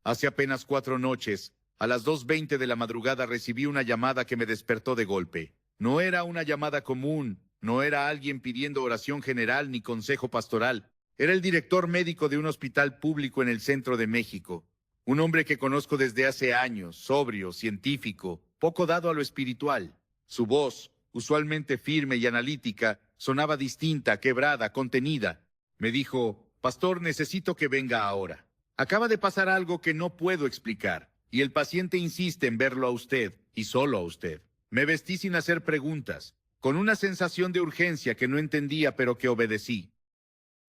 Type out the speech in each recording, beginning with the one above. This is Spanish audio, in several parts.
Hace apenas 4 noches, a las 2:20 de la madrugada recibí una llamada que me despertó de golpe. No era una llamada común, no era alguien pidiendo oración general ni consejo pastoral. Era el director médico de un hospital público en el centro de México. Un hombre que conozco desde hace años, sobrio, científico, poco dado a lo espiritual. Su voz, usualmente firme y analítica, sonaba distinta, quebrada, contenida. Me dijo: «Pastor, necesito que venga ahora. Acaba de pasar algo que no puedo explicar, y el paciente insiste en verlo a usted, y solo a usted». Me vestí sin hacer preguntas, con una sensación de urgencia que no entendía, pero que obedecí.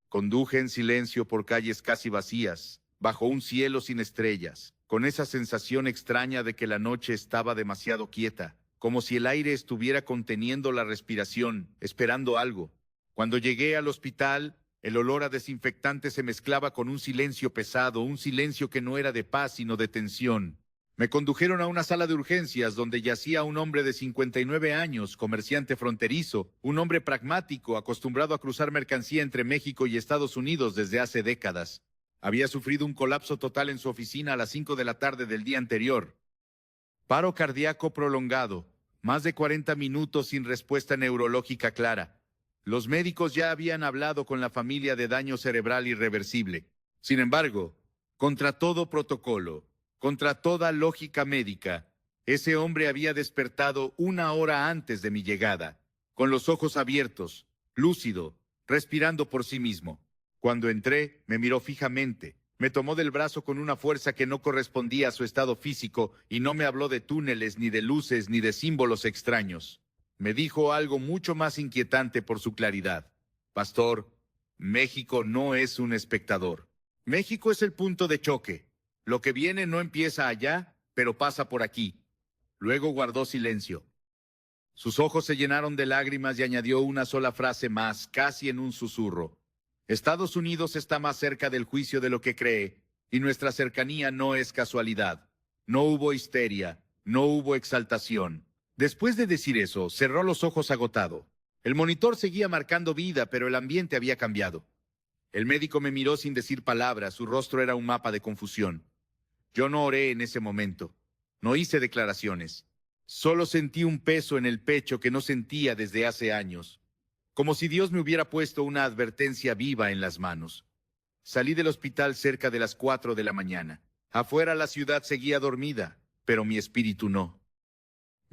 Conduje en silencio por calles casi vacías, bajo un cielo sin estrellas, con esa sensación extraña de que la noche estaba demasiado quieta, como si el aire estuviera conteniendo la respiración, esperando algo. Cuando llegué al hospital, el olor a desinfectante se mezclaba con un silencio pesado, un silencio que no era de paz sino de tensión. Me condujeron a una sala de urgencias donde yacía un hombre de 59 años, comerciante fronterizo, un hombre pragmático, acostumbrado a cruzar mercancía entre México y Estados Unidos desde hace décadas. Había sufrido un colapso total en su oficina a las 5 de la tarde del día anterior. Paro cardíaco prolongado, más de 40 minutos sin respuesta neurológica clara. Los médicos ya habían hablado con la familia de daño cerebral irreversible. Sin embargo, contra todo protocolo, contra toda lógica médica, ese hombre había despertado 1 hora antes de mi llegada, con los ojos abiertos, lúcido, respirando por sí mismo. Cuando entré, me miró fijamente, me tomó del brazo con una fuerza que no correspondía a su estado físico y no me habló de túneles, ni de luces, ni de símbolos extraños. Me dijo algo mucho más inquietante por su claridad. «Pastor, México no es un espectador. México es el punto de choque. Lo que viene no empieza allá, pero pasa por aquí». Luego guardó silencio. Sus ojos se llenaron de lágrimas y añadió una sola frase más, casi en un susurro. «Estados Unidos está más cerca del juicio de lo que cree, y nuestra cercanía no es casualidad. No hubo histeria, no hubo exaltación». Después de decir eso, cerró los ojos agotado. El monitor seguía marcando vida, pero el ambiente había cambiado. El médico me miró sin decir palabras, su rostro era un mapa de confusión. Yo no oré en ese momento, no hice declaraciones. Solo sentí un peso en el pecho que no sentía desde hace años, como si Dios me hubiera puesto una advertencia viva en las manos. Salí del hospital cerca de las 4 de la mañana. Afuera la ciudad seguía dormida, pero mi espíritu no.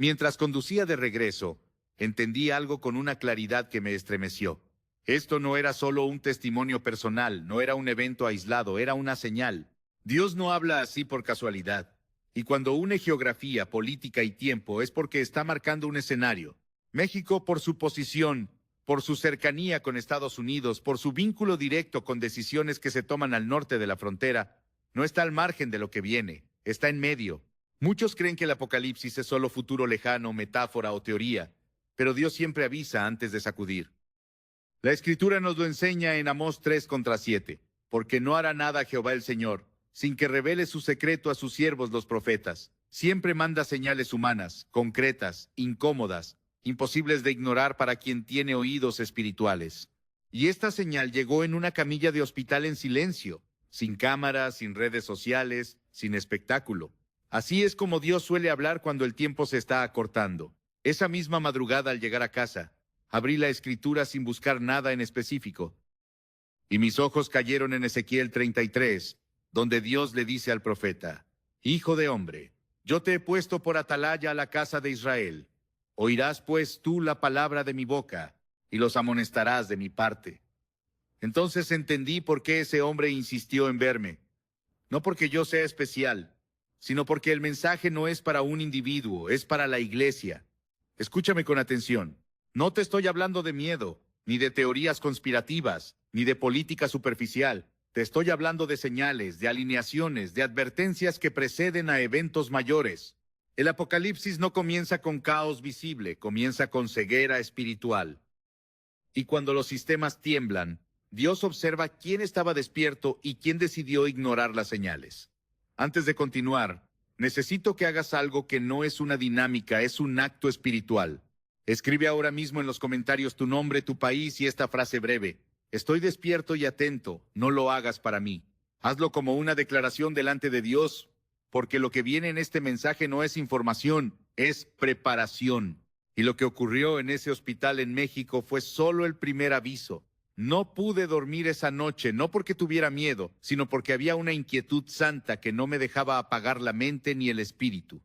Mientras conducía de regreso, entendí algo con una claridad que me estremeció. Esto no era solo un testimonio personal, no era un evento aislado, era una señal. Dios no habla así por casualidad. Y cuando une geografía, política y tiempo es porque está marcando un escenario. México, por su posición, por su cercanía con Estados Unidos, por su vínculo directo con decisiones que se toman al norte de la frontera, no está al margen de lo que viene, está en medio. Muchos creen que el Apocalipsis es solo futuro lejano, metáfora o teoría, pero Dios siempre avisa antes de sacudir. La Escritura nos lo enseña en Amós 3:7, porque no hará nada Jehová el Señor, sin que revele su secreto a sus siervos los profetas. Siempre manda señales humanas, concretas, incómodas, imposibles de ignorar para quien tiene oídos espirituales. Y esta señal llegó en una camilla de hospital en silencio, sin cámaras, sin redes sociales, sin espectáculo. Así es como Dios suele hablar cuando el tiempo se está acortando. Esa misma madrugada al llegar a casa, abrí la Escritura sin buscar nada en específico. Y mis ojos cayeron en Ezequiel 33, donde Dios le dice al profeta: «Hijo de hombre, yo te he puesto por atalaya a la casa de Israel. Oirás pues tú la palabra de mi boca, y los amonestarás de mi parte». Entonces entendí por qué ese hombre insistió en verme. No porque yo sea especial, sino porque el mensaje no es para un individuo, es para la iglesia. Escúchame con atención. No te estoy hablando de miedo, ni de teorías conspirativas, ni de política superficial. Te estoy hablando de señales, de alineaciones, de advertencias que preceden a eventos mayores. El Apocalipsis no comienza con caos visible, comienza con ceguera espiritual. Y cuando los sistemas tiemblan, Dios observa quién estaba despierto y quién decidió ignorar las señales. Antes de continuar, necesito que hagas algo que no es una dinámica, es un acto espiritual. Escribe ahora mismo en los comentarios tu nombre, tu país y esta frase breve: «Estoy despierto y atento, no lo hagas para mí». Hazlo como una declaración delante de Dios, porque lo que viene en este mensaje no es información, es preparación. Y lo que ocurrió en ese hospital en México fue solo el primer aviso. No pude dormir esa noche, no porque tuviera miedo, sino porque había una inquietud santa que no me dejaba apagar la mente ni el espíritu.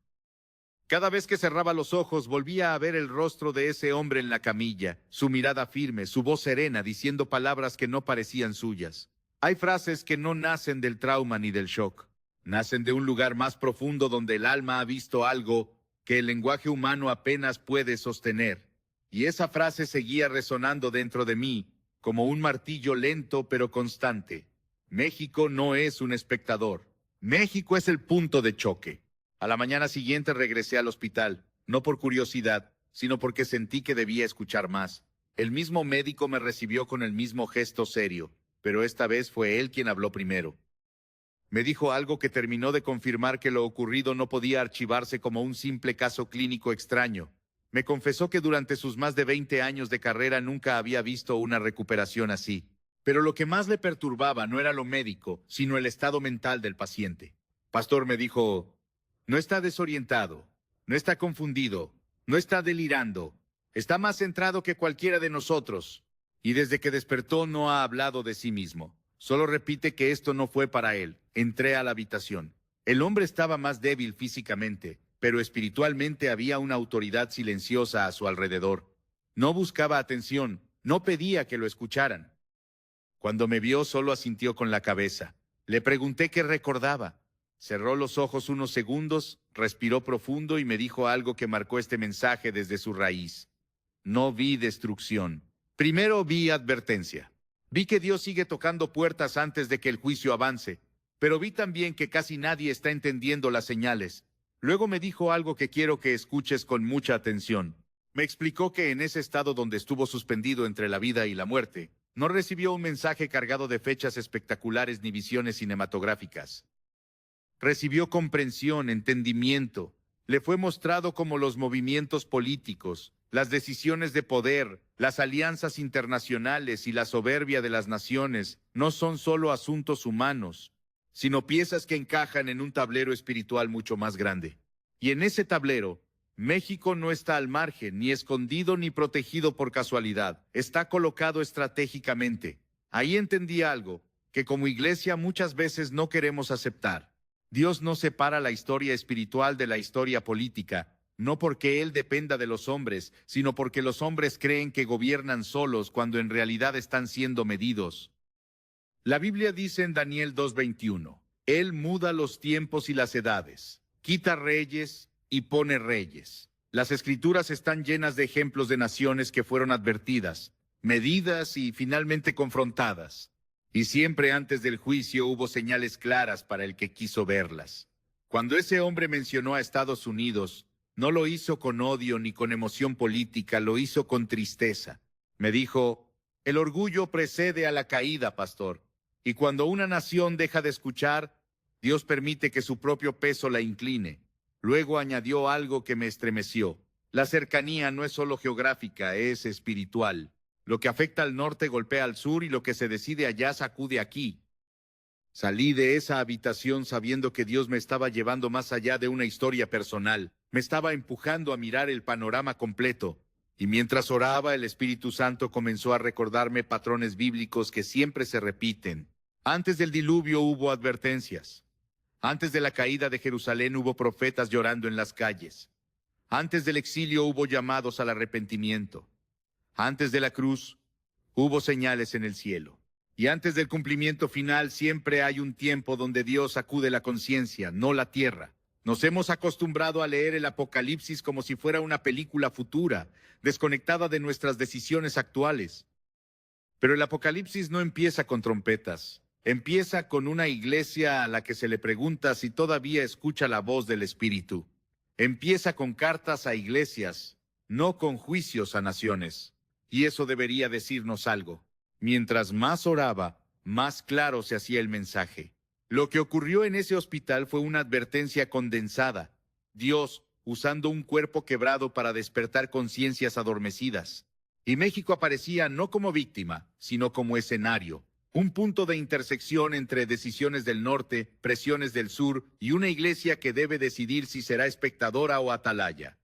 Cada vez que cerraba los ojos, volvía a ver el rostro de ese hombre en la camilla, su mirada firme, su voz serena, diciendo palabras que no parecían suyas. Hay frases que no nacen del trauma ni del shock. Nacen de un lugar más profundo donde el alma ha visto algo que el lenguaje humano apenas puede sostener. Y esa frase seguía resonando dentro de mí, como un martillo lento pero constante. México no es un espectador. México es el punto de choque. A la mañana siguiente regresé al hospital, no por curiosidad, sino porque sentí que debía escuchar más. El mismo médico me recibió con el mismo gesto serio, pero esta vez fue él quien habló primero. Me dijo algo que terminó de confirmar que lo ocurrido no podía archivarse como un simple caso clínico extraño. Me confesó que durante sus más de 20 años de carrera nunca había visto una recuperación así. Pero lo que más le perturbaba no era lo médico, sino el estado mental del paciente. Pastor, me dijo, no está desorientado, no está confundido, no está delirando, está más centrado que cualquiera de nosotros. Y desde que despertó no ha hablado de sí mismo. Solo repite que esto no fue para él. Entré a la habitación. El hombre estaba más débil físicamente, pero espiritualmente había una autoridad silenciosa a su alrededor. No buscaba atención, no pedía que lo escucharan. Cuando me vio, solo asintió con la cabeza. Le pregunté qué recordaba. Cerró los ojos unos segundos, respiró profundo y me dijo algo que marcó este mensaje desde su raíz. No vi destrucción. Primero vi advertencia. Vi que Dios sigue tocando puertas antes de que el juicio avance, pero vi también que casi nadie está entendiendo las señales. Luego me dijo algo que quiero que escuches con mucha atención. Me explicó que en ese estado donde estuvo suspendido entre la vida y la muerte, no recibió un mensaje cargado de fechas espectaculares ni visiones cinematográficas. Recibió comprensión, entendimiento. Le fue mostrado cómo los movimientos políticos, las decisiones de poder, las alianzas internacionales y la soberbia de las naciones no son solo asuntos humanos, sino piezas que encajan en un tablero espiritual mucho más grande. Y en ese tablero, México no está al margen, ni escondido ni protegido por casualidad. Está colocado estratégicamente. Ahí entendí algo, que como iglesia muchas veces no queremos aceptar. Dios no separa la historia espiritual de la historia política, no porque Él dependa de los hombres, sino porque los hombres creen que gobiernan solos cuando en realidad están siendo medidos. La Biblia dice en Daniel 2:21, Él muda los tiempos y las edades, quita reyes y pone reyes. Las Escrituras están llenas de ejemplos de naciones que fueron advertidas, medidas y finalmente confrontadas. Y siempre antes del juicio hubo señales claras para el que quiso verlas. Cuando ese hombre mencionó a Estados Unidos, no lo hizo con odio ni con emoción política, lo hizo con tristeza. Me dijo, el orgullo precede a la caída, pastor. Y cuando una nación deja de escuchar, Dios permite que su propio peso la incline. Luego añadió algo que me estremeció. La cercanía no es solo geográfica, es espiritual. Lo que afecta al norte golpea al sur y lo que se decide allá sacude aquí. Salí de esa habitación sabiendo que Dios me estaba llevando más allá de una historia personal. Me estaba empujando a mirar el panorama completo. Y mientras oraba, el Espíritu Santo comenzó a recordarme patrones bíblicos que siempre se repiten. Antes del diluvio hubo advertencias. Antes de la caída de Jerusalén hubo profetas llorando en las calles. Antes del exilio hubo llamados al arrepentimiento. Antes de la cruz, hubo señales en el cielo. Y antes del cumplimiento final siempre hay un tiempo donde Dios sacude la conciencia, no la tierra. Nos hemos acostumbrado a leer el Apocalipsis como si fuera una película futura, desconectada de nuestras decisiones actuales. Pero el Apocalipsis no empieza con trompetas. Empieza con una iglesia a la que se le pregunta si todavía escucha la voz del Espíritu. Empieza con cartas a iglesias, no con juicios a naciones. Y eso debería decirnos algo. Mientras más oraba, más claro se hacía el mensaje. Lo que ocurrió en ese hospital fue una advertencia condensada. Dios, usando un cuerpo quebrado para despertar conciencias adormecidas. Y México aparecía no como víctima, sino como escenario. Un punto de intersección entre decisiones del norte, presiones del sur y una iglesia que debe decidir si será espectadora o atalaya.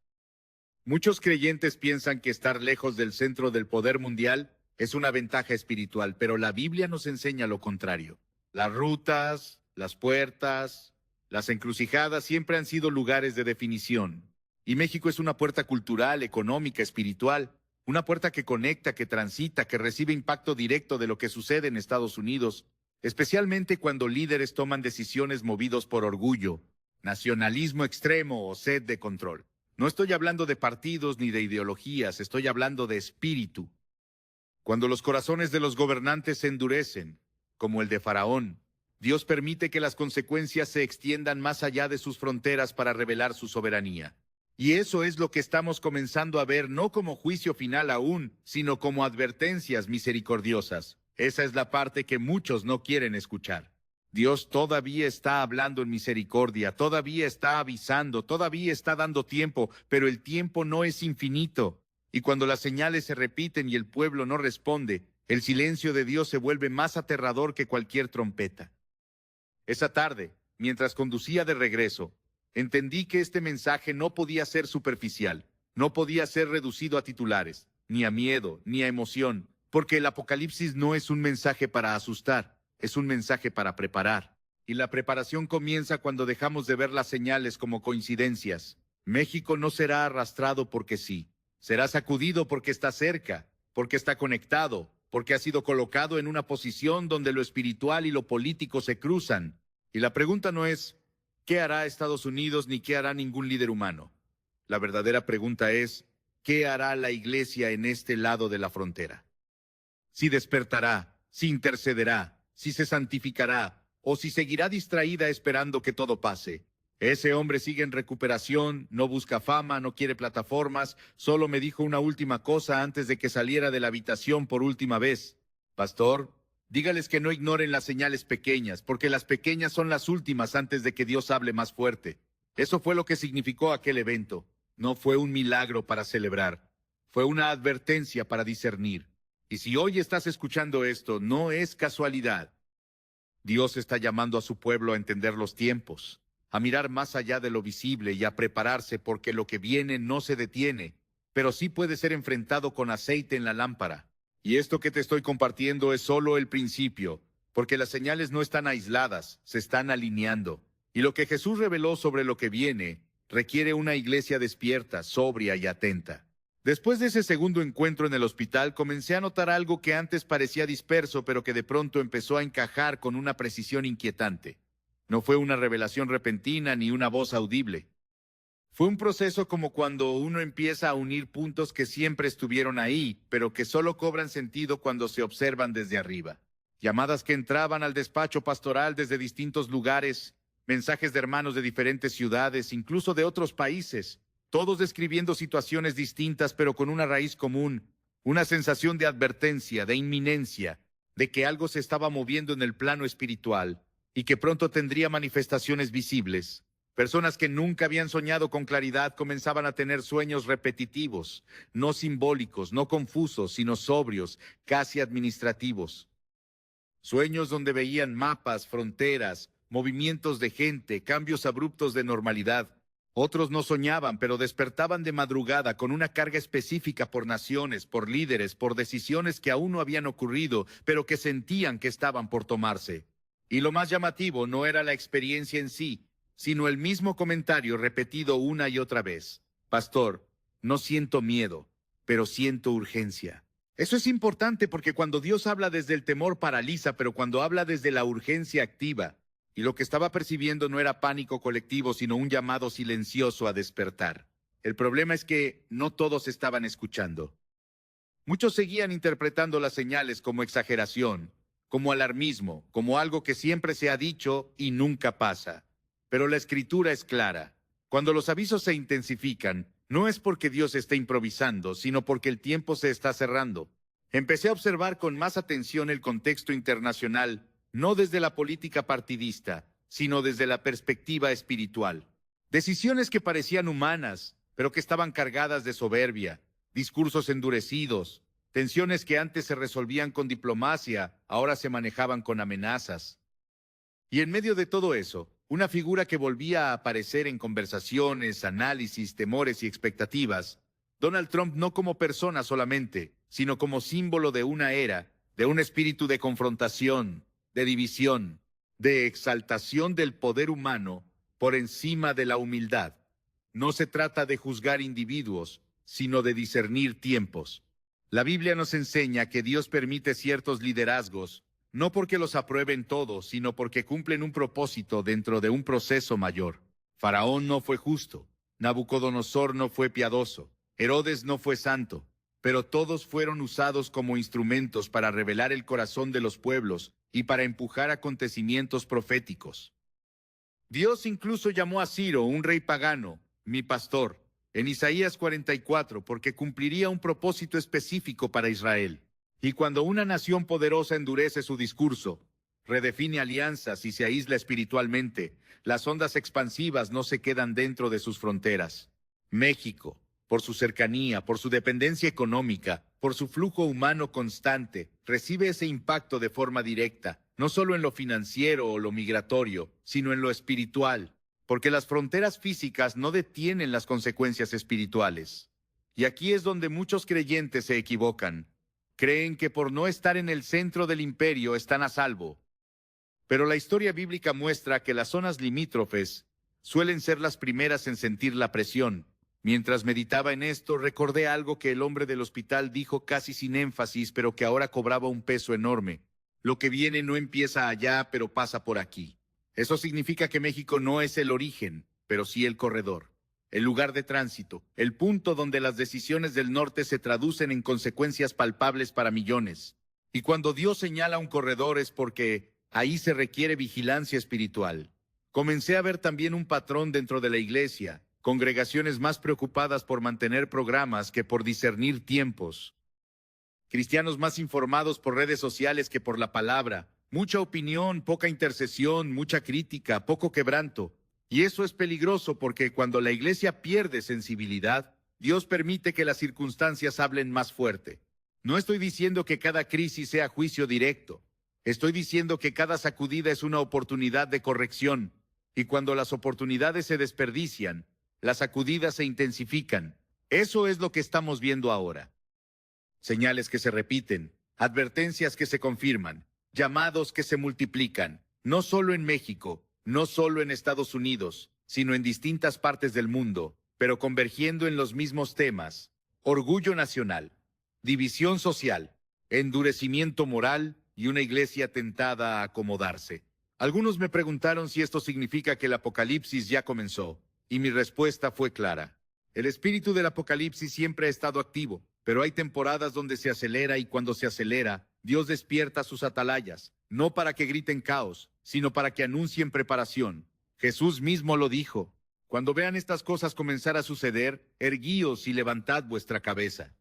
Muchos creyentes piensan que estar lejos del centro del poder mundial es una ventaja espiritual, pero la Biblia nos enseña lo contrario. Las rutas, las puertas, las encrucijadas siempre han sido lugares de definición. Y México es una puerta cultural, económica, espiritual. Una puerta que conecta, que transita, que recibe impacto directo de lo que sucede en Estados Unidos, especialmente cuando líderes toman decisiones movidos por orgullo, nacionalismo extremo o sed de control. No estoy hablando de partidos ni de ideologías, estoy hablando de espíritu. Cuando los corazones de los gobernantes se endurecen, como el de Faraón, Dios permite que las consecuencias se extiendan más allá de sus fronteras para revelar su soberanía. Y eso es lo que estamos comenzando a ver no como juicio final aún, sino como advertencias misericordiosas. Esa es la parte que muchos no quieren escuchar. Dios todavía está hablando en misericordia, todavía está avisando, todavía está dando tiempo, pero el tiempo no es infinito. Y cuando las señales se repiten y el pueblo no responde, el silencio de Dios se vuelve más aterrador que cualquier trompeta. Esa tarde, mientras conducía de regreso, entendí que este mensaje no podía ser superficial, no podía ser reducido a titulares, ni a miedo, ni a emoción, porque el Apocalipsis no es un mensaje para asustar, es un mensaje para preparar. Y la preparación comienza cuando dejamos de ver las señales como coincidencias. México no será arrastrado porque sí, será sacudido porque está cerca, porque está conectado, porque ha sido colocado en una posición donde lo espiritual y lo político se cruzan. Y la pregunta no es ¿qué hará Estados Unidos ni qué hará ningún líder humano? La verdadera pregunta es, ¿qué hará la iglesia en este lado de la frontera? Si despertará, si intercederá, si se santificará, o si seguirá distraída esperando que todo pase. Ese hombre sigue en recuperación, no busca fama, no quiere plataformas, solo me dijo una última cosa antes de que saliera de la habitación por última vez. Pastor, dígales que no ignoren las señales pequeñas, porque las pequeñas son las últimas antes de que Dios hable más fuerte. Eso fue lo que significó aquel evento. No fue un milagro para celebrar, fue una advertencia para discernir. Y si hoy estás escuchando esto, no es casualidad. Dios está llamando a su pueblo a entender los tiempos, a mirar más allá de lo visible y a prepararse porque lo que viene no se detiene, pero sí puede ser enfrentado con aceite en la lámpara. Y esto que te estoy compartiendo es solo el principio, porque las señales no están aisladas, se están alineando. Y lo que Jesús reveló sobre lo que viene requiere una iglesia despierta, sobria y atenta. Después de ese segundo encuentro en el hospital, comencé a notar algo que antes parecía disperso, pero que de pronto empezó a encajar con una precisión inquietante. No fue una revelación repentina ni una voz audible. Fue un proceso como cuando uno empieza a unir puntos que siempre estuvieron ahí, pero que solo cobran sentido cuando se observan desde arriba. Llamadas que entraban al despacho pastoral desde distintos lugares, mensajes de hermanos de diferentes ciudades, incluso de otros países, todos describiendo situaciones distintas pero con una raíz común, una sensación de advertencia, de inminencia, de que algo se estaba moviendo en el plano espiritual y que pronto tendría manifestaciones visibles. Personas que nunca habían soñado con claridad comenzaban a tener sueños repetitivos, no simbólicos, no confusos, sino sobrios, casi administrativos. Sueños donde veían mapas, fronteras, movimientos de gente, cambios abruptos de normalidad. Otros no soñaban, pero despertaban de madrugada con una carga específica por naciones, por líderes, por decisiones que aún no habían ocurrido, pero que sentían que estaban por tomarse. Y lo más llamativo no era la experiencia en sí, sino el mismo comentario repetido una y otra vez. Pastor, no siento miedo, pero siento urgencia. Eso es importante porque cuando Dios habla desde el temor paraliza, pero cuando habla desde la urgencia activa. Y lo que estaba percibiendo no era pánico colectivo, sino un llamado silencioso a despertar. El problema es que no todos estaban escuchando. Muchos seguían interpretando las señales como exageración, como alarmismo, como algo que siempre se ha dicho y nunca pasa. Pero la Escritura es clara. Cuando los avisos se intensifican, no es porque Dios esté improvisando, sino porque el tiempo se está cerrando. Empecé a observar con más atención el contexto internacional, no desde la política partidista, sino desde la perspectiva espiritual. Decisiones que parecían humanas, pero que estaban cargadas de soberbia, discursos endurecidos, Tensiones que antes se resolvían con diplomacia, ahora se manejaban con amenazas. Y en medio de todo eso, una figura que volvía a aparecer en conversaciones, análisis, temores y expectativas, Donald Trump no como persona solamente, sino como símbolo de una era, de un espíritu de confrontación, de división, de exaltación del poder humano por encima de la humildad. No se trata de juzgar individuos, sino de discernir tiempos. La Biblia nos enseña que Dios permite ciertos liderazgos, no porque los aprueben todos, sino porque cumplen un propósito dentro de un proceso mayor. Faraón no fue justo, Nabucodonosor no fue piadoso, Herodes no fue santo, pero todos fueron usados como instrumentos para revelar el corazón de los pueblos y para empujar acontecimientos proféticos. Dios incluso llamó a Ciro, un rey pagano, mi pastor, en Isaías 44, porque cumpliría un propósito específico para Israel. Y cuando una nación poderosa endurece su discurso, redefine alianzas y se aísla espiritualmente, las ondas expansivas no se quedan dentro de sus fronteras. México, por su cercanía, por su dependencia económica, por su flujo humano constante, recibe ese impacto de forma directa, no solo en lo financiero o lo migratorio, sino en lo espiritual, porque las fronteras físicas no detienen las consecuencias espirituales. Y aquí es donde muchos creyentes se equivocan. Creen que por no estar en el centro del imperio están a salvo. Pero la historia bíblica muestra que las zonas limítrofes suelen ser las primeras en sentir la presión. Mientras meditaba en esto, recordé algo que el hombre del hospital dijo casi sin énfasis, pero que ahora cobraba un peso enorme. Lo que viene no empieza allá, pero pasa por aquí. Eso significa que México no es el origen, pero sí el corredor, el lugar de tránsito, el punto donde las decisiones del norte se traducen en consecuencias palpables para millones. Y cuando Dios señala un corredor es porque ahí se requiere vigilancia espiritual. Comencé a ver también un patrón dentro de la iglesia, congregaciones más preocupadas por mantener programas que por discernir tiempos. Cristianos más informados por redes sociales que por la palabra. Mucha opinión, poca intercesión, mucha crítica, poco quebranto. Y eso es peligroso porque cuando la iglesia pierde sensibilidad, Dios permite que las circunstancias hablen más fuerte. No estoy diciendo que cada crisis sea juicio directo. Estoy diciendo que cada sacudida es una oportunidad de corrección. Y cuando las oportunidades se desperdician, las sacudidas se intensifican. Eso es lo que estamos viendo ahora. Señales que se repiten, advertencias que se confirman, llamados que se multiplican, no solo en México, no solo en Estados Unidos, sino en distintas partes del mundo, pero convergiendo en los mismos temas: orgullo nacional, división social, endurecimiento moral y una iglesia tentada a acomodarse. Algunos me preguntaron si esto significa que el apocalipsis ya comenzó, y mi respuesta fue clara. El espíritu del apocalipsis siempre ha estado activo, pero hay temporadas donde se acelera y cuando se acelera, Dios despierta a sus atalayas, no para que griten caos, sino para que anuncien preparación. Jesús mismo lo dijo: cuando vean estas cosas comenzar a suceder, erguíos y levantad vuestra cabeza.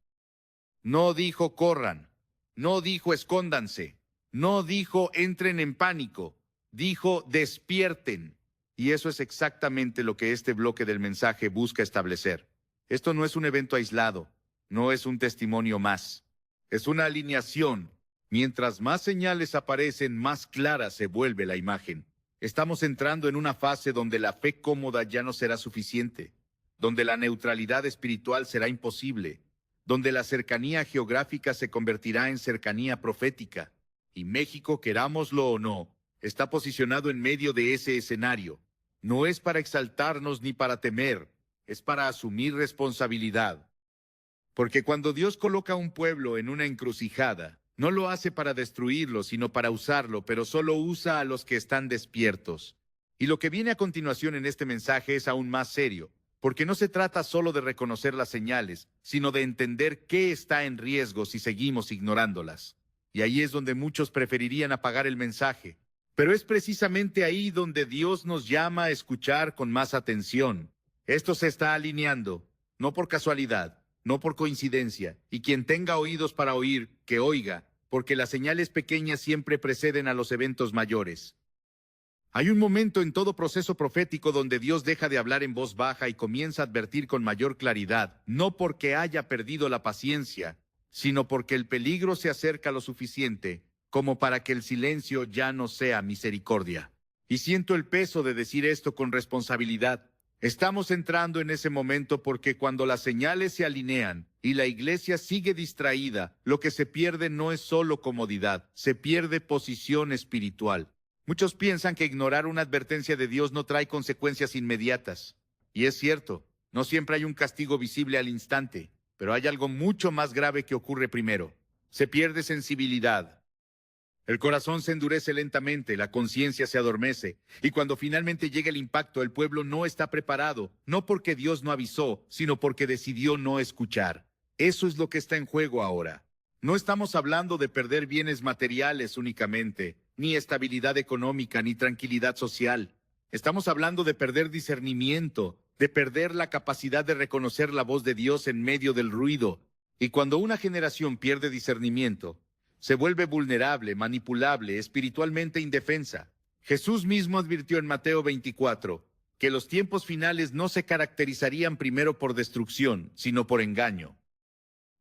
No dijo corran, no dijo escóndanse, no dijo entren en pánico, dijo despierten. Y eso es exactamente lo que este bloque del mensaje busca establecer. Esto no es un evento aislado, no es un testimonio más. Es una alineación. Mientras más señales aparecen, más clara se vuelve la imagen. Estamos entrando en una fase donde la fe cómoda ya no será suficiente, donde la neutralidad espiritual será imposible, donde la cercanía geográfica se convertirá en cercanía profética. Y México, querámoslo o no, está posicionado en medio de ese escenario. No es para exaltarnos ni para temer, es para asumir responsabilidad. Porque cuando Dios coloca a un pueblo en una encrucijada, no lo hace para destruirlo, sino para usarlo, pero solo usa a los que están despiertos. Y lo que viene a continuación en este mensaje es aún más serio, porque no se trata solo de reconocer las señales, sino de entender qué está en riesgo si seguimos ignorándolas. Y ahí es donde muchos preferirían apagar el mensaje. Pero es precisamente ahí donde Dios nos llama a escuchar con más atención. Esto se está alineando, no por casualidad, no por coincidencia, y quien tenga oídos para oír, que oiga, porque las señales pequeñas siempre preceden a los eventos mayores. Hay un momento en todo proceso profético donde Dios deja de hablar en voz baja y comienza a advertir con mayor claridad, no porque haya perdido la paciencia, sino porque el peligro se acerca lo suficiente como para que el silencio ya no sea misericordia. Y siento el peso de decir esto con responsabilidad. Estamos entrando en ese momento porque cuando las señales se alinean y la iglesia sigue distraída, lo que se pierde no es solo comodidad, se pierde posición espiritual. Muchos piensan que ignorar una advertencia de Dios no trae consecuencias inmediatas. Y es cierto, no siempre hay un castigo visible al instante, pero hay algo mucho más grave que ocurre primero. Se pierde sensibilidad. El corazón se endurece lentamente, la conciencia se adormece, y cuando finalmente llega el impacto, el pueblo no está preparado, no porque Dios no avisó, sino porque decidió no escuchar. Eso es lo que está en juego ahora. No estamos hablando de perder bienes materiales únicamente, ni estabilidad económica, ni tranquilidad social. Estamos hablando de perder discernimiento, de perder la capacidad de reconocer la voz de Dios en medio del ruido. Y cuando una generación pierde discernimiento, se vuelve vulnerable, manipulable, espiritualmente indefensa. Jesús mismo advirtió en Mateo 24 que los tiempos finales no se caracterizarían primero por destrucción, sino por engaño.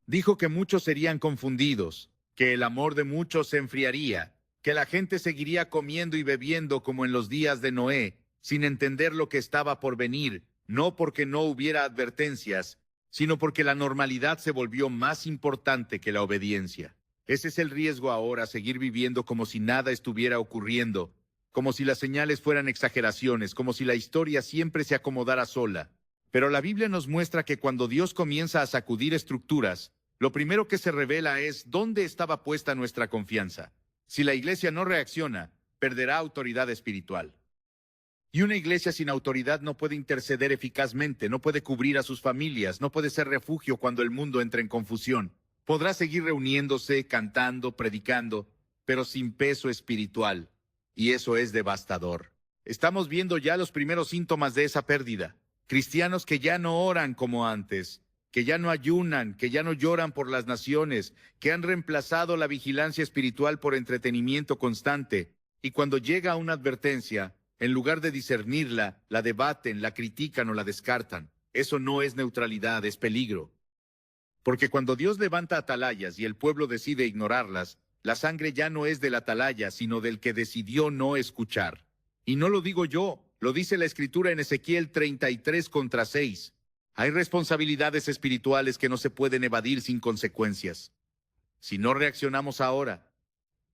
Dijo que muchos serían confundidos, que el amor de muchos se enfriaría, que la gente seguiría comiendo y bebiendo como en los días de Noé, sin entender lo que estaba por venir, no porque no hubiera advertencias, sino porque la normalidad se volvió más importante que la obediencia. Ese es el riesgo ahora, seguir viviendo como si nada estuviera ocurriendo, como si las señales fueran exageraciones, como si la historia siempre se acomodara sola. Pero la Biblia nos muestra que cuando Dios comienza a sacudir estructuras, lo primero que se revela es dónde estaba puesta nuestra confianza. Si la iglesia no reacciona, perderá autoridad espiritual. Y una iglesia sin autoridad no puede interceder eficazmente, no puede cubrir a sus familias, no puede ser refugio cuando el mundo entra en confusión. Podrá seguir reuniéndose, cantando, predicando, pero sin peso espiritual. Y eso es devastador. Estamos viendo ya los primeros síntomas de esa pérdida. Cristianos que ya no oran como antes, que ya no ayunan, que ya no lloran por las naciones, que han reemplazado la vigilancia espiritual por entretenimiento constante. Y cuando llega una advertencia, en lugar de discernirla, la debaten, la critican o la descartan. Eso no es neutralidad, es peligro. Porque cuando Dios levanta atalayas y el pueblo decide ignorarlas, la sangre ya no es del atalaya, sino del que decidió no escuchar. Y no lo digo yo, lo dice la Escritura en Ezequiel 33:6. Hay responsabilidades espirituales que no se pueden evadir sin consecuencias. Si no reaccionamos ahora,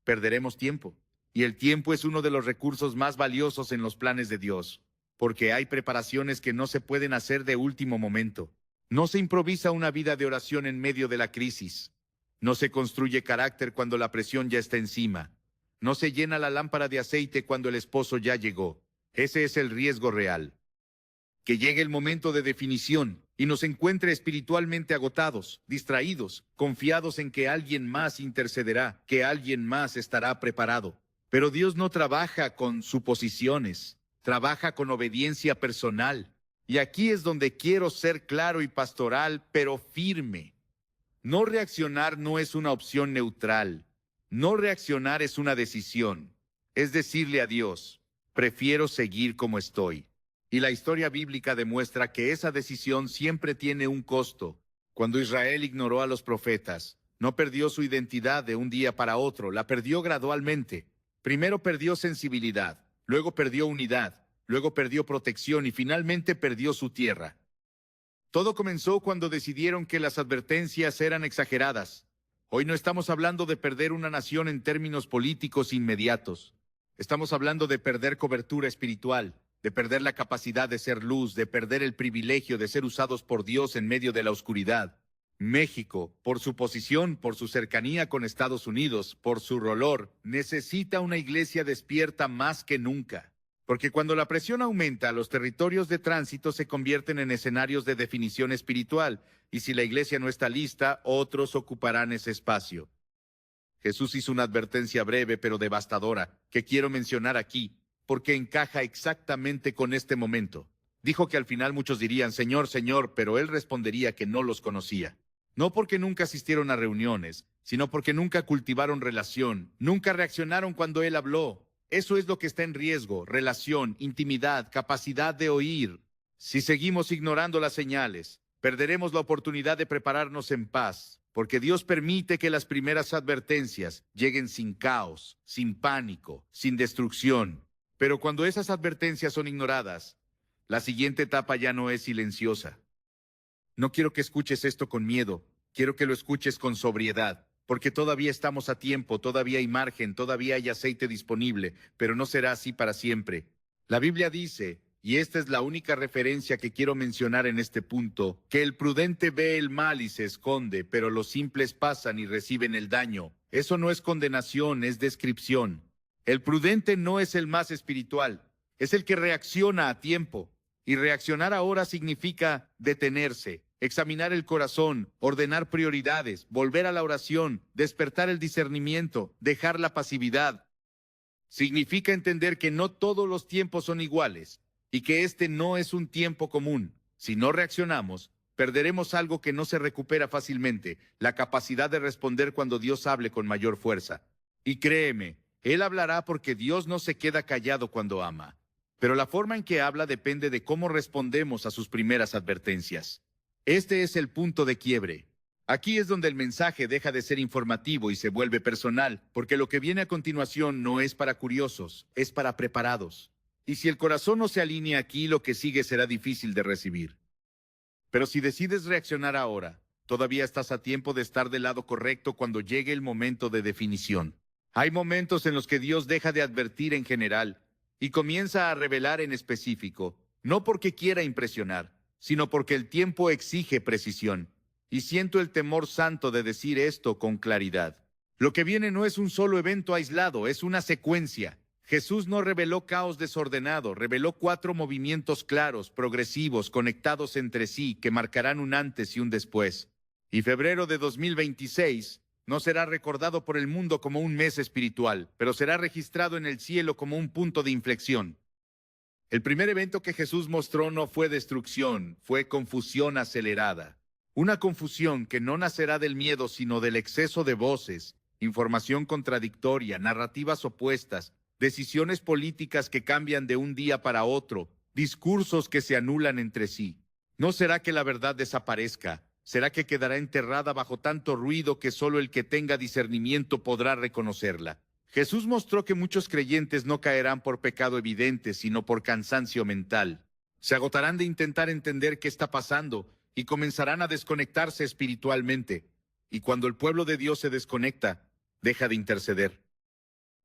perderemos tiempo. Y el tiempo es uno de los recursos más valiosos en los planes de Dios, porque hay preparaciones que no se pueden hacer de último momento. No se improvisa una vida de oración en medio de la crisis. No se construye carácter cuando la presión ya está encima. No se llena la lámpara de aceite cuando el esposo ya llegó. Ese es el riesgo real. Que llegue el momento de definición y nos encuentre espiritualmente agotados, distraídos, confiados en que alguien más intercederá, que alguien más estará preparado. Pero Dios no trabaja con suposiciones, trabaja con obediencia personal. Y aquí es donde quiero ser claro y pastoral, pero firme. No reaccionar no es una opción neutral. No reaccionar es una decisión. Es decirle a Dios, prefiero seguir como estoy. Y la historia bíblica demuestra que esa decisión siempre tiene un costo. Cuando Israel ignoró a los profetas, no perdió su identidad de un día para otro, la perdió gradualmente. Primero perdió sensibilidad, luego perdió unidad. Luego perdió protección y finalmente perdió su tierra. Todo comenzó cuando decidieron que las advertencias eran exageradas. Hoy no estamos hablando de perder una nación en términos políticos inmediatos. Estamos hablando de perder cobertura espiritual, de perder la capacidad de ser luz, de perder el privilegio de ser usados por Dios en medio de la oscuridad. México, por su posición, por su cercanía con Estados Unidos, por su olor, necesita una iglesia despierta más que nunca. Porque cuando la presión aumenta, los territorios de tránsito se convierten en escenarios de definición espiritual, y si la iglesia no está lista, otros ocuparán ese espacio. Jesús hizo una advertencia breve pero devastadora, que quiero mencionar aquí, porque encaja exactamente con este momento. Dijo que al final muchos dirían, Señor, Señor, pero él respondería que no los conocía. No porque nunca asistieron a reuniones, sino porque nunca cultivaron relación, nunca reaccionaron cuando él habló. Eso es lo que está en riesgo, relación, intimidad, capacidad de oír. Si seguimos ignorando las señales, perderemos la oportunidad de prepararnos en paz. porque Dios permite que las primeras advertencias lleguen sin caos, sin pánico, sin destrucción. Pero cuando esas advertencias son ignoradas, la siguiente etapa ya no es silenciosa. No quiero que escuches esto con miedo, quiero que lo escuches con sobriedad, porque todavía estamos a tiempo, todavía hay margen, todavía hay aceite disponible, pero no será así para siempre. La Biblia dice, y esta es la única referencia que quiero mencionar en este punto, que el prudente ve el mal y se esconde, pero los simples pasan y reciben el daño. Eso no es condenación, es descripción. El prudente no es el más espiritual, es el que reacciona a tiempo. Y reaccionar ahora significa detenerse, examinar el corazón, ordenar prioridades, volver a la oración, despertar el discernimiento, dejar la pasividad. Significa entender que no todos los tiempos son iguales y que este no es un tiempo común. Si no reaccionamos, perderemos algo que no se recupera fácilmente, la capacidad de responder cuando Dios hable con mayor fuerza. Y créeme, Él hablará porque Dios no se queda callado cuando ama. Pero la forma en que habla depende de cómo respondemos a sus primeras advertencias. Este es el punto de quiebre. Aquí es donde el mensaje deja de ser informativo y se vuelve personal, porque lo que viene a continuación no es para curiosos, es para preparados. Y si el corazón no se alinea aquí, lo que sigue será difícil de recibir. Pero si decides reaccionar ahora, todavía estás a tiempo de estar del lado correcto cuando llegue el momento de definición. Hay momentos en los que Dios deja de advertir en general y comienza a revelar en específico, no porque quiera impresionar, sino porque el tiempo exige precisión. Y siento el temor santo de decir esto con claridad. Lo que viene no es un solo evento aislado, es una secuencia. Jesús no reveló caos desordenado, reveló 4 movimientos claros, progresivos, conectados entre sí, que marcarán un antes y un después. Y febrero de 2026 no será recordado por el mundo como un mes espiritual, pero será registrado en el cielo como un punto de inflexión. El primer evento que Jesús mostró no fue destrucción, fue confusión acelerada. Una confusión que no nacerá del miedo, sino del exceso de voces, información contradictoria, narrativas opuestas, decisiones políticas que cambian de un día para otro, discursos que se anulan entre sí. No será que la verdad desaparezca, será que quedará enterrada bajo tanto ruido que solo el que tenga discernimiento podrá reconocerla. Jesús mostró que muchos creyentes no caerán por pecado evidente, sino por cansancio mental. Se agotarán de intentar entender qué está pasando y comenzarán a desconectarse espiritualmente. Y cuando el pueblo de Dios se desconecta, deja de interceder.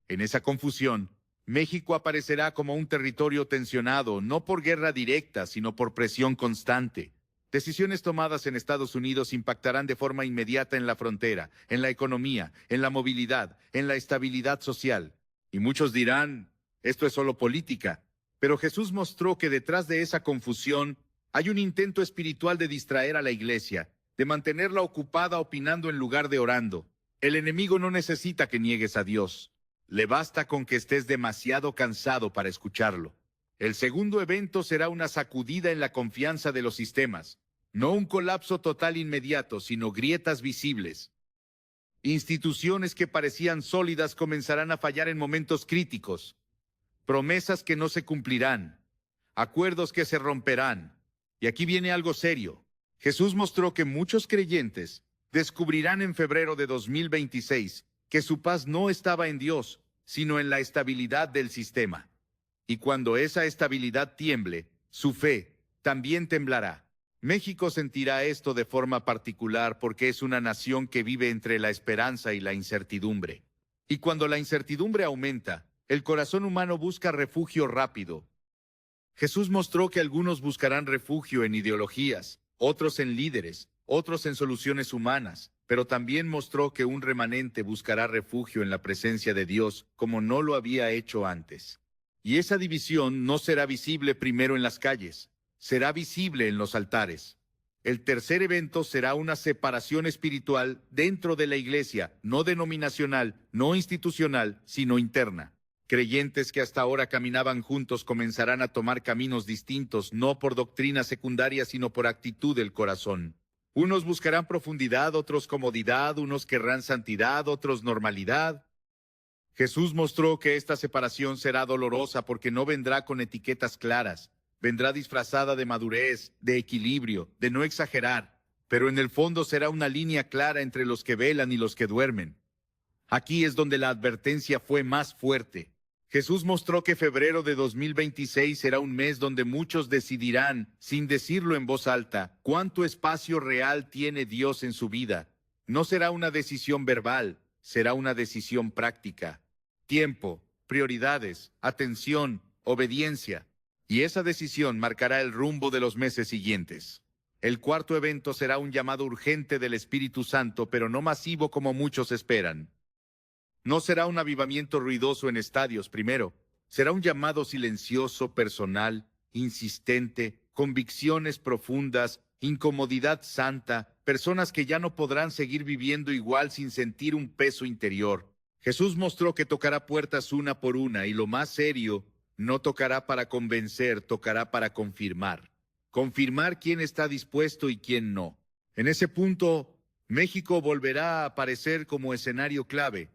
En esa confusión, México aparecerá como un territorio tensionado, no por guerra directa, sino por presión constante. Decisiones tomadas en Estados Unidos impactarán de forma inmediata en la frontera, en la economía, en la movilidad, en la estabilidad social. Y muchos dirán, esto es solo política. Pero Jesús mostró que detrás de esa confusión hay un intento espiritual de distraer a la iglesia, de mantenerla ocupada opinando en lugar de orando. El enemigo no necesita que niegues a Dios. Le basta con que estés demasiado cansado para escucharlo. El segundo evento será una sacudida en la confianza de los sistemas. No un colapso total inmediato, sino grietas visibles. Instituciones que parecían sólidas comenzarán a fallar en momentos críticos. Promesas que no se cumplirán. Acuerdos que se romperán. Y aquí viene algo serio. Jesús mostró que muchos creyentes descubrirán en febrero de 2026 que su paz no estaba en Dios, sino en la estabilidad del sistema. Y cuando esa estabilidad tiemble, su fe también temblará. México sentirá esto de forma particular porque es una nación que vive entre la esperanza y la incertidumbre. Y cuando la incertidumbre aumenta, el corazón humano busca refugio rápido. Jesús mostró que algunos buscarán refugio en ideologías, otros en líderes, otros en soluciones humanas, pero también mostró que un remanente buscará refugio en la presencia de Dios como no lo había hecho antes. Y esa división no será visible primero en las calles, será visible en los altares. El tercer evento será una separación espiritual dentro de la iglesia, no denominacional, no institucional, sino interna. Creyentes que hasta ahora caminaban juntos comenzarán a tomar caminos distintos, no por doctrina secundaria, sino por actitud del corazón. Unos buscarán profundidad, otros comodidad, unos querrán santidad, otros normalidad. Jesús mostró que esta separación será dolorosa porque no vendrá con etiquetas claras, vendrá disfrazada de madurez, de equilibrio, de no exagerar. pero en el fondo será una línea clara entre los que velan y los que duermen. Aquí es donde la advertencia fue más fuerte. Jesús mostró que febrero de 2026 será un mes donde muchos decidirán, sin decirlo en voz alta, cuánto espacio real tiene Dios en su vida. No será una decisión verbal, será una decisión práctica. Tiempo, prioridades, atención, obediencia. Y esa decisión marcará el rumbo de los meses siguientes. El cuarto evento será un llamado urgente del Espíritu Santo, pero no masivo como muchos esperan. No será un avivamiento ruidoso en estadios primero. Será un llamado silencioso, personal, insistente, convicciones profundas, incomodidad santa, personas que ya no podrán seguir viviendo igual sin sentir un peso interior. Jesús mostró que tocará puertas una por una y lo más serio, no tocará para convencer, tocará para confirmar. Confirmar quién está dispuesto y quién no. En ese punto, México volverá a aparecer como escenario clave.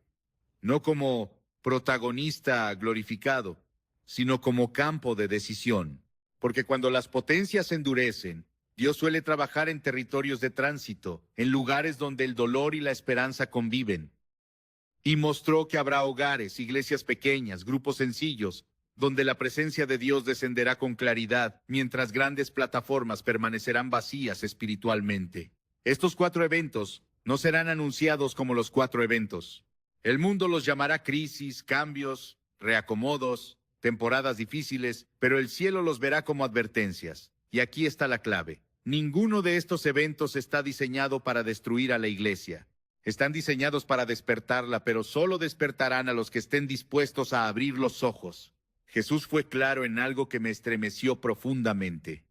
No como protagonista glorificado, sino como campo de decisión. Porque cuando las potencias se endurecen, Dios suele trabajar en territorios de tránsito, en lugares donde el dolor y la esperanza conviven. Y mostró que habrá hogares, iglesias pequeñas, grupos sencillos, donde la presencia de Dios descenderá con claridad, mientras grandes plataformas permanecerán vacías espiritualmente. Estos 4 eventos no serán anunciados como los 4 eventos. El mundo los llamará crisis, cambios, reacomodos, temporadas difíciles, pero el cielo los verá como advertencias. Y aquí está la clave. Ninguno de estos eventos está diseñado para destruir a la iglesia. Están diseñados para despertarla, pero solo despertarán a los que estén dispuestos a abrir los ojos. Jesús fue claro en algo que me estremeció profundamente.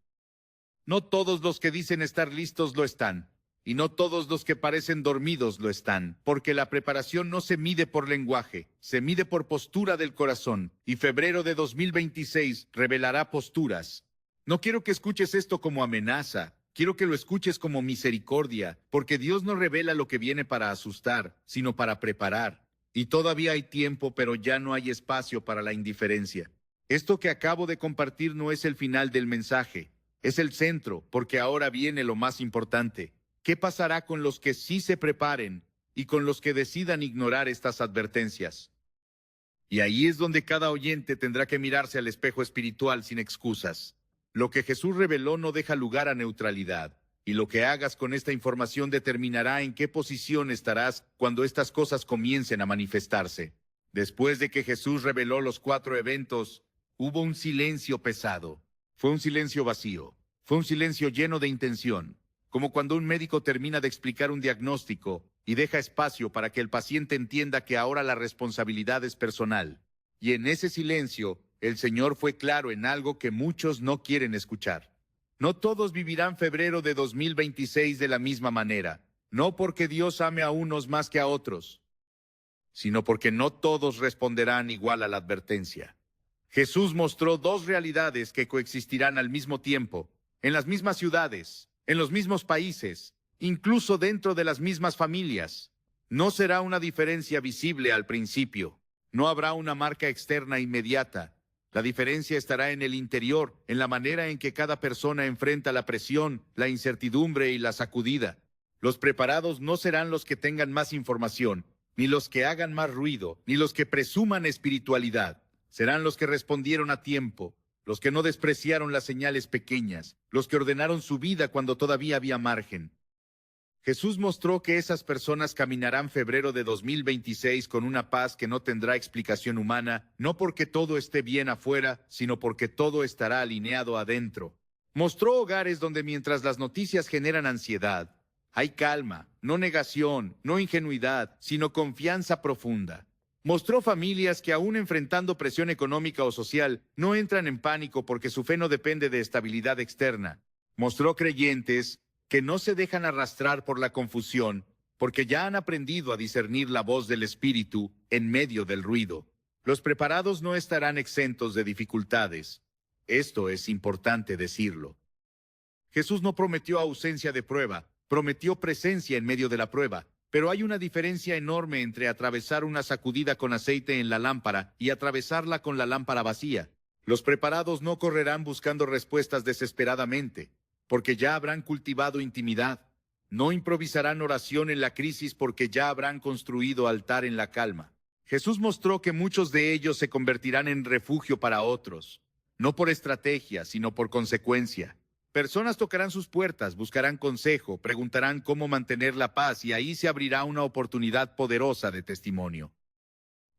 No todos los que dicen estar listos lo están. Y no todos los que parecen dormidos lo están, porque la preparación no se mide por lenguaje, se mide por postura del corazón, y febrero de 2026 revelará posturas. No quiero que escuches esto como amenaza, quiero que lo escuches como misericordia, porque Dios no revela lo que viene para asustar, sino para preparar. Y todavía hay tiempo, pero ya no hay espacio para la indiferencia. Esto que acabo de compartir no es el final del mensaje, es el centro, porque ahora viene lo más importante. ¿Qué pasará con los que sí se preparen y con los que decidan ignorar estas advertencias? Y ahí es donde cada oyente tendrá que mirarse al espejo espiritual sin excusas. Lo que Jesús reveló no deja lugar a neutralidad, y lo que hagas con esta información determinará en qué posición estarás cuando estas cosas comiencen a manifestarse. Después de que Jesús reveló los 4 eventos, hubo un silencio pesado. Fue un silencio vacío. Fue un silencio lleno de intención. Como cuando un médico termina de explicar un diagnóstico y deja espacio para que el paciente entienda que ahora la responsabilidad es personal. Y en ese silencio, el Señor fue claro en algo que muchos no quieren escuchar. No todos vivirán febrero de 2026 de la misma manera, no porque Dios ame a unos más que a otros, sino porque no todos responderán igual a la advertencia. Jesús mostró 2 realidades que coexistirán al mismo tiempo, en las mismas ciudades, en los mismos países, incluso dentro de las mismas familias. No será una diferencia visible al principio. No habrá una marca externa inmediata. La diferencia estará en el interior, en la manera en que cada persona enfrenta la presión, la incertidumbre y la sacudida. Los preparados no serán los que tengan más información, ni los que hagan más ruido, ni los que presuman espiritualidad. Serán los que respondieron a tiempo, los que no despreciaron las señales pequeñas, los que ordenaron su vida cuando todavía había margen. Jesús mostró que esas personas caminarán febrero de 2026 con una paz que no tendrá explicación humana, no porque todo esté bien afuera, sino porque todo estará alineado adentro. Mostró hogares donde mientras las noticias generan ansiedad, hay calma, no negación, no ingenuidad, sino confianza profunda. Mostró familias que aún enfrentando presión económica o social, no entran en pánico porque su fe no depende de estabilidad externa. Mostró creyentes que no se dejan arrastrar por la confusión, porque ya han aprendido a discernir la voz del Espíritu en medio del ruido. Los preparados no estarán exentos de dificultades. Esto es importante decirlo. Jesús no prometió ausencia de prueba, prometió presencia en medio de la prueba. Pero hay una diferencia enorme entre atravesar una sacudida con aceite en la lámpara y atravesarla con la lámpara vacía. Los preparados no correrán buscando respuestas desesperadamente, porque ya habrán cultivado intimidad. No improvisarán oración en la crisis porque ya habrán construido altar en la calma. Jesús mostró que muchos de ellos se convertirán en refugio para otros, no por estrategia, sino por consecuencia. Personas tocarán sus puertas, buscarán consejo, preguntarán cómo mantener la paz y ahí se abrirá una oportunidad poderosa de testimonio.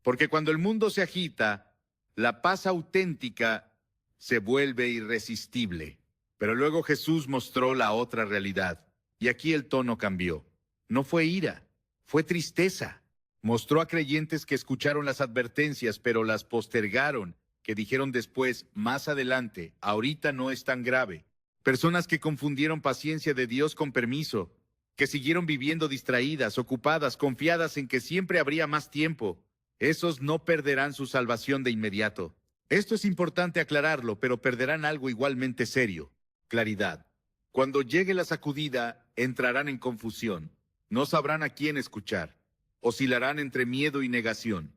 Porque cuando el mundo se agita, la paz auténtica se vuelve irresistible. Pero luego Jesús mostró la otra realidad, y aquí el tono cambió. No fue ira, fue tristeza. Mostró a creyentes que escucharon las advertencias, pero las postergaron, que dijeron después, más adelante, ahorita no es tan grave. Personas que confundieron paciencia de Dios con permiso, que siguieron viviendo distraídas, ocupadas, confiadas en que siempre habría más tiempo. Esos no perderán su salvación de inmediato. Esto es importante aclararlo, pero perderán algo igualmente serio: claridad. Cuando llegue la sacudida, entrarán en confusión. No sabrán a quién escuchar. Oscilarán entre miedo y negación.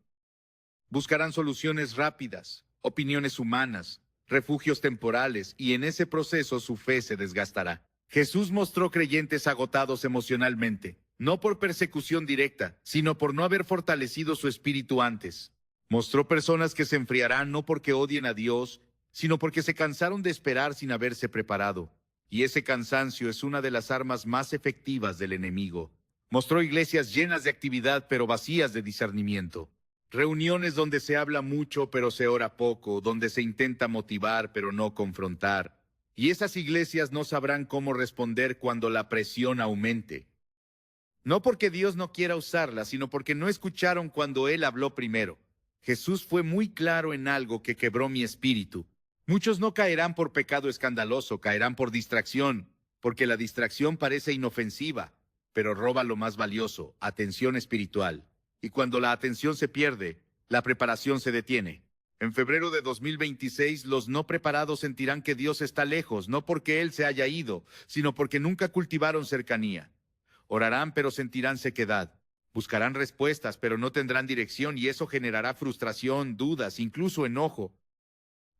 Buscarán soluciones rápidas, opiniones humanas, refugios temporales, y en ese proceso su fe se desgastará. Jesús mostró creyentes agotados emocionalmente, no por persecución directa, sino por no haber fortalecido su espíritu antes. Mostró personas que se enfriarán no porque odien a Dios, sino porque se cansaron de esperar sin haberse preparado. Y ese cansancio es una de las armas más efectivas del enemigo. Mostró iglesias llenas de actividad pero vacías de discernimiento. Reuniones donde se habla mucho pero se ora poco, donde se intenta motivar pero no confrontar. Y esas iglesias no sabrán cómo responder cuando la presión aumente. No porque Dios no quiera usarlas, sino porque no escucharon cuando Él habló primero. Jesús fue muy claro en algo que quebró mi espíritu. Muchos no caerán por pecado escandaloso, caerán por distracción, porque la distracción parece inofensiva, pero roba lo más valioso: atención espiritual. Y cuando la atención se pierde, la preparación se detiene. En febrero de 2026, los no preparados sentirán que Dios está lejos, no porque Él se haya ido, sino porque nunca cultivaron cercanía. Orarán, pero sentirán sequedad. Buscarán respuestas, pero no tendrán dirección, y eso generará frustración, dudas, incluso enojo.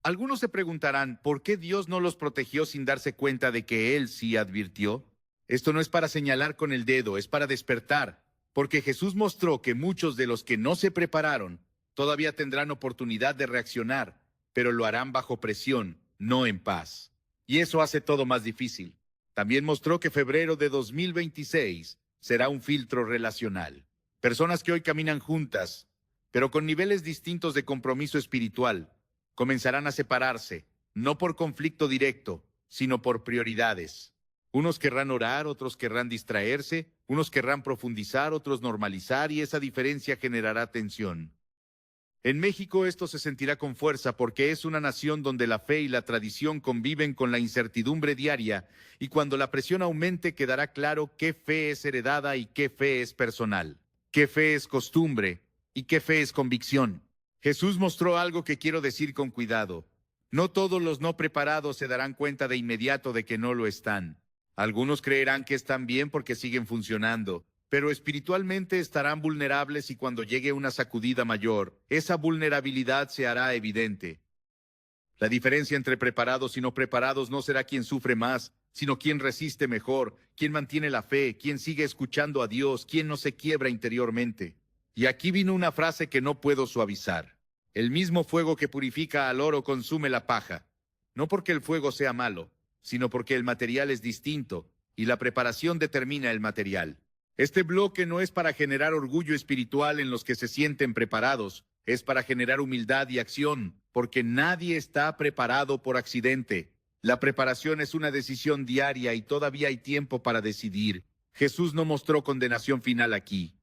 Algunos se preguntarán, ¿por qué Dios no los protegió sin darse cuenta de que Él sí advirtió? Esto no es para señalar con el dedo, es para despertar, porque Jesús mostró que muchos de los que no se prepararon todavía tendrán oportunidad de reaccionar, pero lo harán bajo presión, no en paz. Y eso hace todo más difícil. También mostró que febrero de 2026 será un filtro relacional. Personas que hoy caminan juntas, pero con niveles distintos de compromiso espiritual, comenzarán a separarse, no por conflicto directo, sino por prioridades. Unos querrán orar, otros querrán distraerse, unos querrán profundizar, otros normalizar, y esa diferencia generará tensión. En México esto se sentirá con fuerza porque es una nación donde la fe y la tradición conviven con la incertidumbre diaria, y cuando la presión aumente quedará claro qué fe es heredada y qué fe es personal, qué fe es costumbre y qué fe es convicción. Jesús mostró algo que quiero decir con cuidado. No todos los no preparados se darán cuenta de inmediato de que no lo están. Algunos creerán que están bien porque siguen funcionando, pero espiritualmente estarán vulnerables, y cuando llegue una sacudida mayor, esa vulnerabilidad se hará evidente. La diferencia entre preparados y no preparados no será quién sufre más, sino quién resiste mejor, quién mantiene la fe, quién sigue escuchando a Dios, quién no se quiebra interiormente. Y aquí vino una frase que no puedo suavizar. El mismo fuego que purifica al oro consume la paja. No porque el fuego sea malo, sino porque el material es distinto, y la preparación determina el material. Este bloque no es para generar orgullo espiritual en los que se sienten preparados, es para generar humildad y acción, porque nadie está preparado por accidente. La preparación es una decisión diaria y todavía hay tiempo para decidir. Jesús no mostró condenación final aquí.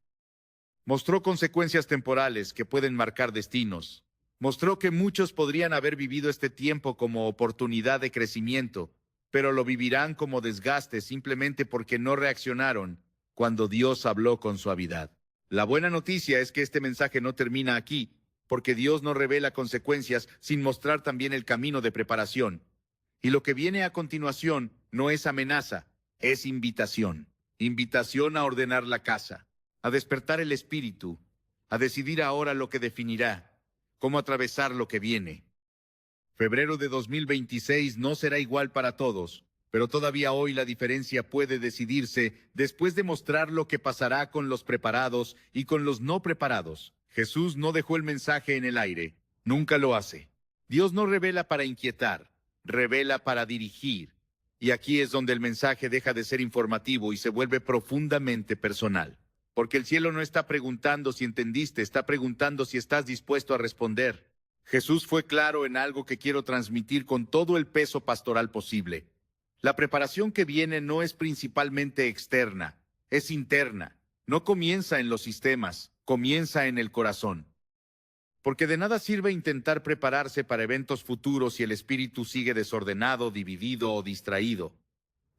Mostró consecuencias temporales que pueden marcar destinos. Mostró que muchos podrían haber vivido este tiempo como oportunidad de crecimiento, pero lo vivirán como desgaste simplemente porque no reaccionaron cuando Dios habló con suavidad. La buena noticia es que este mensaje no termina aquí, porque Dios no revela consecuencias sin mostrar también el camino de preparación. Y lo que viene a continuación no es amenaza, es invitación. Invitación a ordenar la casa, a despertar el espíritu, a decidir ahora lo que definirá, cómo atravesar lo que viene. Febrero de 2026 no será igual para todos, Pero todavía hoy la diferencia puede decidirse después de mostrar lo que pasará con los preparados y con los no preparados. Jesús no dejó el mensaje en el aire. Nunca lo hace. Dios no revela para inquietar, revela para dirigir. Y aquí es donde el mensaje deja de ser informativo y se vuelve profundamente personal. Porque el cielo no está preguntando si entendiste, está preguntando si estás dispuesto a responder. Jesús fue claro en algo que quiero transmitir con todo el peso pastoral posible. La preparación que viene no es principalmente externa, es interna. No comienza en los sistemas, comienza en el corazón. Porque de nada sirve intentar prepararse para eventos futuros si el espíritu sigue desordenado, dividido o distraído.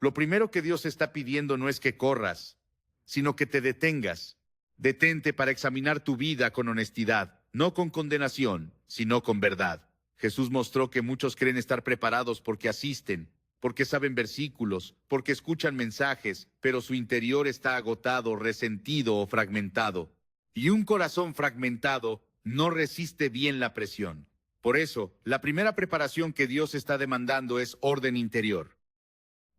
Lo primero que Dios está pidiendo no es que corras, sino que te detengas. Detente para examinar tu vida con honestidad, no con condenación, sino con verdad. Jesús mostró que muchos creen estar preparados porque asisten, porque saben versículos, porque escuchan mensajes, pero su interior está agotado, resentido o fragmentado. Y un corazón fragmentado no resiste bien la presión. Por eso, la primera preparación que Dios está demandando es orden interior.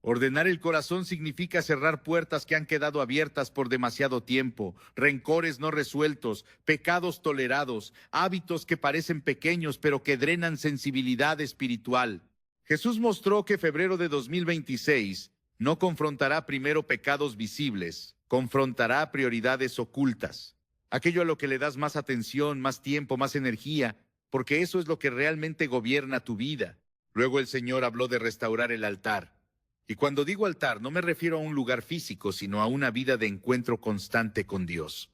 Ordenar el corazón significa cerrar puertas que han quedado abiertas por demasiado tiempo, rencores no resueltos, pecados tolerados, hábitos que parecen pequeños pero que drenan sensibilidad espiritual. Jesús mostró que febrero de 2026 no confrontará primero pecados visibles, confrontará prioridades ocultas. Aquello a lo que le das más atención, más tiempo, más energía, porque eso es lo que realmente gobierna tu vida. Luego el Señor habló de restaurar el altar. Y cuando digo altar, no me refiero a un lugar físico, sino a una vida de encuentro constante con Dios.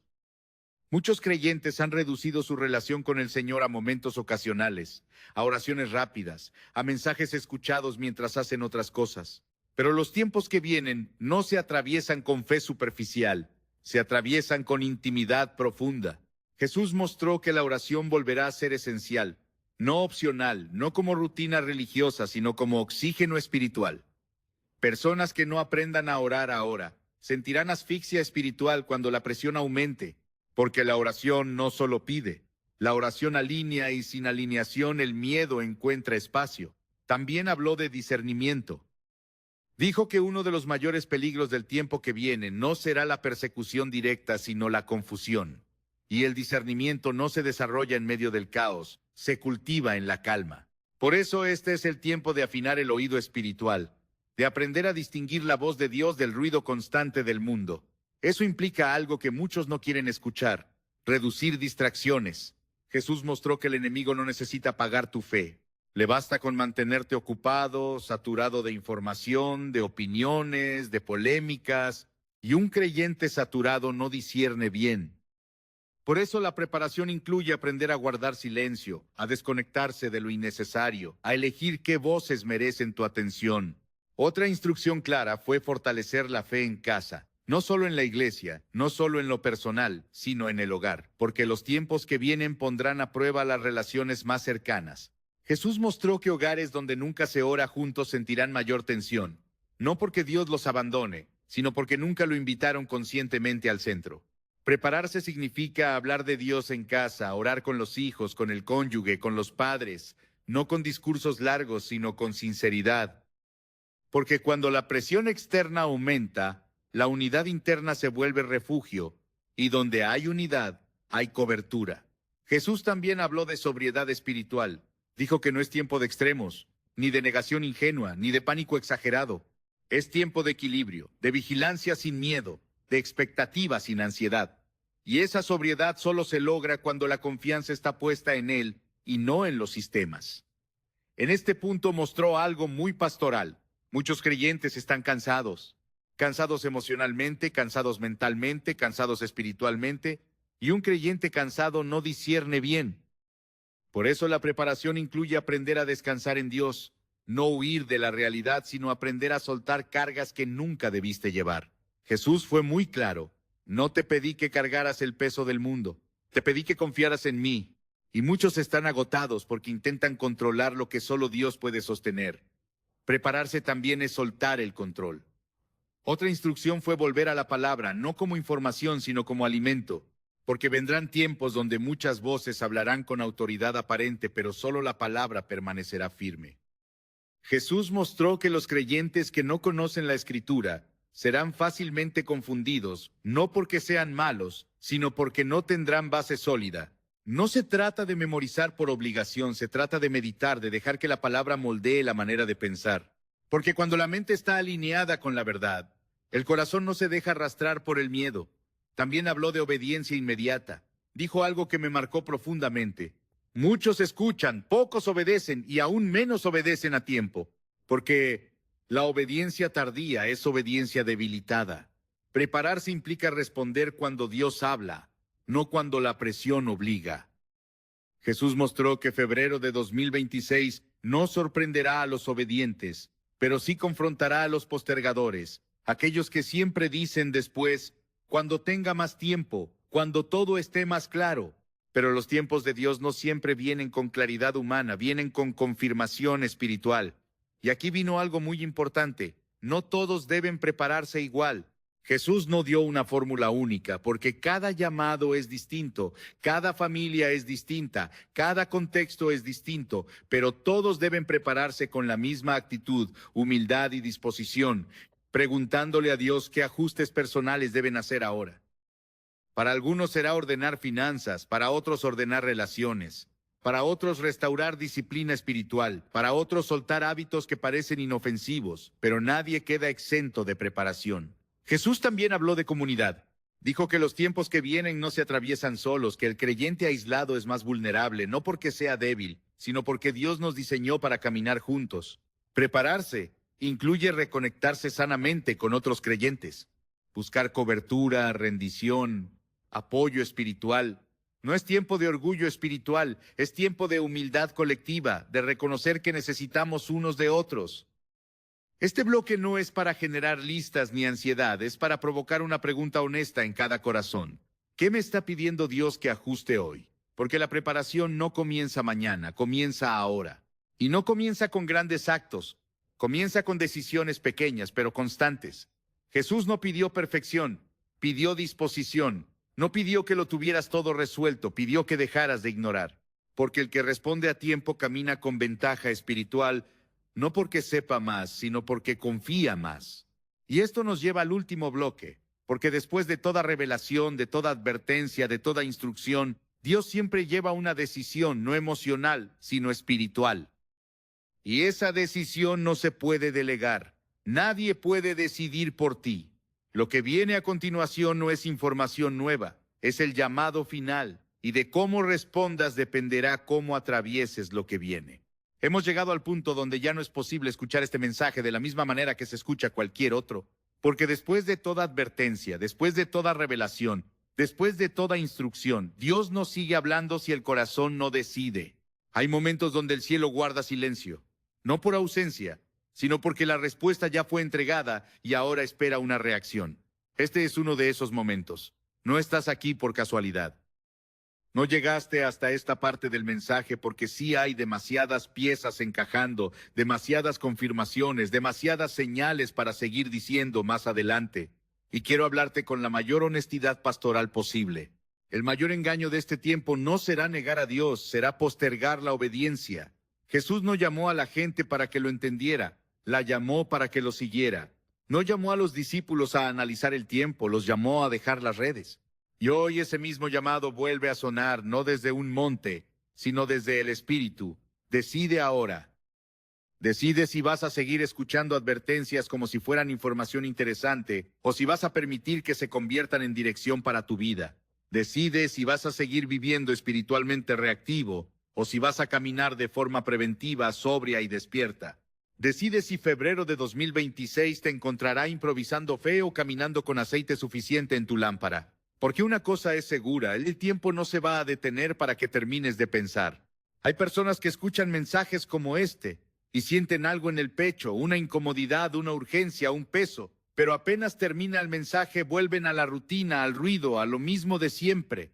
Muchos creyentes han reducido su relación con el Señor a momentos ocasionales, a oraciones rápidas, a mensajes escuchados mientras hacen otras cosas. Pero los tiempos que vienen no se atraviesan con fe superficial, se atraviesan con intimidad profunda. Jesús mostró que la oración volverá a ser esencial, no opcional, no como rutina religiosa, sino como oxígeno espiritual. Personas que no aprendan a orar ahora sentirán asfixia espiritual cuando la presión aumente, porque la oración no solo pide, la oración alinea y sin alineación el miedo encuentra espacio. También habló de discernimiento. Dijo que uno de los mayores peligros del tiempo que viene no será la persecución directa, sino la confusión. Y el discernimiento no se desarrolla en medio del caos, se cultiva en la calma. Por eso este es el tiempo de afinar el oído espiritual, de aprender a distinguir la voz de Dios del ruido constante del mundo. Eso implica algo que muchos no quieren escuchar: reducir distracciones. Jesús mostró que el enemigo no necesita pagar tu fe. Le basta con mantenerte ocupado, saturado de información, de opiniones, de polémicas, y un creyente saturado no discierne bien. Por eso la preparación incluye aprender a guardar silencio, a desconectarse de lo innecesario, a elegir qué voces merecen tu atención. Otra instrucción clara fue fortalecer la fe en casa, no solo en la iglesia, no solo en lo personal, sino en el hogar, porque los tiempos que vienen pondrán a prueba las relaciones más cercanas. Jesús mostró que hogares donde nunca se ora juntos sentirán mayor tensión, no porque Dios los abandone, sino porque nunca lo invitaron conscientemente al centro. Prepararse significa hablar de Dios en casa, orar con los hijos, con el cónyuge, con los padres, no con discursos largos, sino con sinceridad. Porque cuando la presión externa aumenta, la unidad interna se vuelve refugio, y donde hay unidad, hay cobertura. Jesús también habló de sobriedad espiritual. Dijo que no es tiempo de extremos, ni de negación ingenua, ni de pánico exagerado. Es tiempo de equilibrio, de vigilancia sin miedo, de expectativa sin ansiedad. Y esa sobriedad solo se logra cuando la confianza está puesta en Él y no en los sistemas. En este punto mostró algo muy pastoral. Muchos creyentes están cansados, cansados emocionalmente, cansados mentalmente, cansados espiritualmente, y un creyente cansado no discierne bien. Por eso la preparación incluye aprender a descansar en Dios, no huir de la realidad, sino aprender a soltar cargas que nunca debiste llevar. Jesús fue muy claro: no te pedí que cargaras el peso del mundo, te pedí que confiaras en mí. Y muchos están agotados porque intentan controlar lo que solo Dios puede sostener. Prepararse también es soltar el control. Otra instrucción fue volver a la palabra, no como información, sino como alimento, porque vendrán tiempos donde muchas voces hablarán con autoridad aparente, pero solo la palabra permanecerá firme. Jesús mostró que los creyentes que no conocen la Escritura serán fácilmente confundidos, no porque sean malos, sino porque no tendrán base sólida. No se trata de memorizar por obligación, se trata de meditar, de dejar que la palabra moldee la manera de pensar. Porque cuando la mente está alineada con la verdad, el corazón no se deja arrastrar por el miedo. También habló de obediencia inmediata. Dijo algo que me marcó profundamente. Muchos escuchan, pocos obedecen y aún menos obedecen a tiempo, porque la obediencia tardía es obediencia debilitada. Prepararse implica responder cuando Dios habla, no cuando la presión obliga. Jesús mostró que febrero de 2026 no sorprenderá a los obedientes, pero sí confrontará a los postergadores, aquellos que siempre dicen después, cuando tenga más tiempo, cuando todo esté más claro. Pero los tiempos de Dios no siempre vienen con claridad humana, vienen con confirmación espiritual. Y aquí vino algo muy importante. No todos deben prepararse igual. Jesús no dio una fórmula única, porque cada llamado es distinto, cada familia es distinta, cada contexto es distinto, pero todos deben prepararse con la misma actitud, humildad y disposición, preguntándole a Dios qué ajustes personales deben hacer ahora. Para algunos será ordenar finanzas, para otros ordenar relaciones, para otros restaurar disciplina espiritual, para otros soltar hábitos que parecen inofensivos, pero nadie queda exento de preparación. Jesús también habló de comunidad. Dijo que los tiempos que vienen no se atraviesan solos, que el creyente aislado es más vulnerable, no porque sea débil, sino porque Dios nos diseñó para caminar juntos. Prepararse incluye reconectarse sanamente con otros creyentes, buscar cobertura, rendición, apoyo espiritual. No es tiempo de orgullo espiritual, es tiempo de humildad colectiva, de reconocer que necesitamos unos de otros. Este bloque no es para generar listas ni ansiedad, es para provocar una pregunta honesta en cada corazón. ¿Qué me está pidiendo Dios que ajuste hoy? Porque la preparación no comienza mañana, comienza ahora. Y no comienza con grandes actos, comienza con decisiones pequeñas pero constantes. Jesús no pidió perfección, pidió disposición. No pidió que lo tuvieras todo resuelto, pidió que dejaras de ignorar. Porque el que responde a tiempo camina con ventaja espiritual, no porque sepa más, sino porque confía más. Y esto nos lleva al último bloque, porque después de toda revelación, de toda advertencia, de toda instrucción, Dios siempre lleva una decisión no emocional, sino espiritual. Y esa decisión no se puede delegar. Nadie puede decidir por ti. Lo que viene a continuación no es información nueva, es el llamado final, y de cómo respondas dependerá cómo atravieses lo que viene. Hemos llegado al punto donde ya no es posible escuchar este mensaje de la misma manera que se escucha cualquier otro, porque después de toda advertencia, después de toda revelación, después de toda instrucción, Dios no sigue hablando si el corazón no decide. Hay momentos donde el cielo guarda silencio, no por ausencia, sino porque la respuesta ya fue entregada y ahora espera una reacción. Este es uno de esos momentos. No estás aquí por casualidad. No llegaste hasta esta parte del mensaje porque sí hay demasiadas piezas encajando, demasiadas confirmaciones, demasiadas señales para seguir diciendo más adelante. Y quiero hablarte con la mayor honestidad pastoral posible. El mayor engaño de este tiempo no será negar a Dios, será postergar la obediencia. Jesús no llamó a la gente para que lo entendiera, la llamó para que lo siguiera. No llamó a los discípulos a analizar el tiempo, los llamó a dejar las redes. Y hoy ese mismo llamado vuelve a sonar, no desde un monte, sino desde el Espíritu. Decide ahora. Decide si vas a seguir escuchando advertencias como si fueran información interesante, o si vas a permitir que se conviertan en dirección para tu vida. Decide si vas a seguir viviendo espiritualmente reactivo, o si vas a caminar de forma preventiva, sobria y despierta. Decide si febrero de 2026 te encontrará improvisando fe o caminando con aceite suficiente en tu lámpara. Porque una cosa es segura, el tiempo no se va a detener para que termines de pensar. Hay personas que escuchan mensajes como este y sienten algo en el pecho, una incomodidad, una urgencia, un peso, pero apenas termina el mensaje vuelven a la rutina, al ruido, a lo mismo de siempre.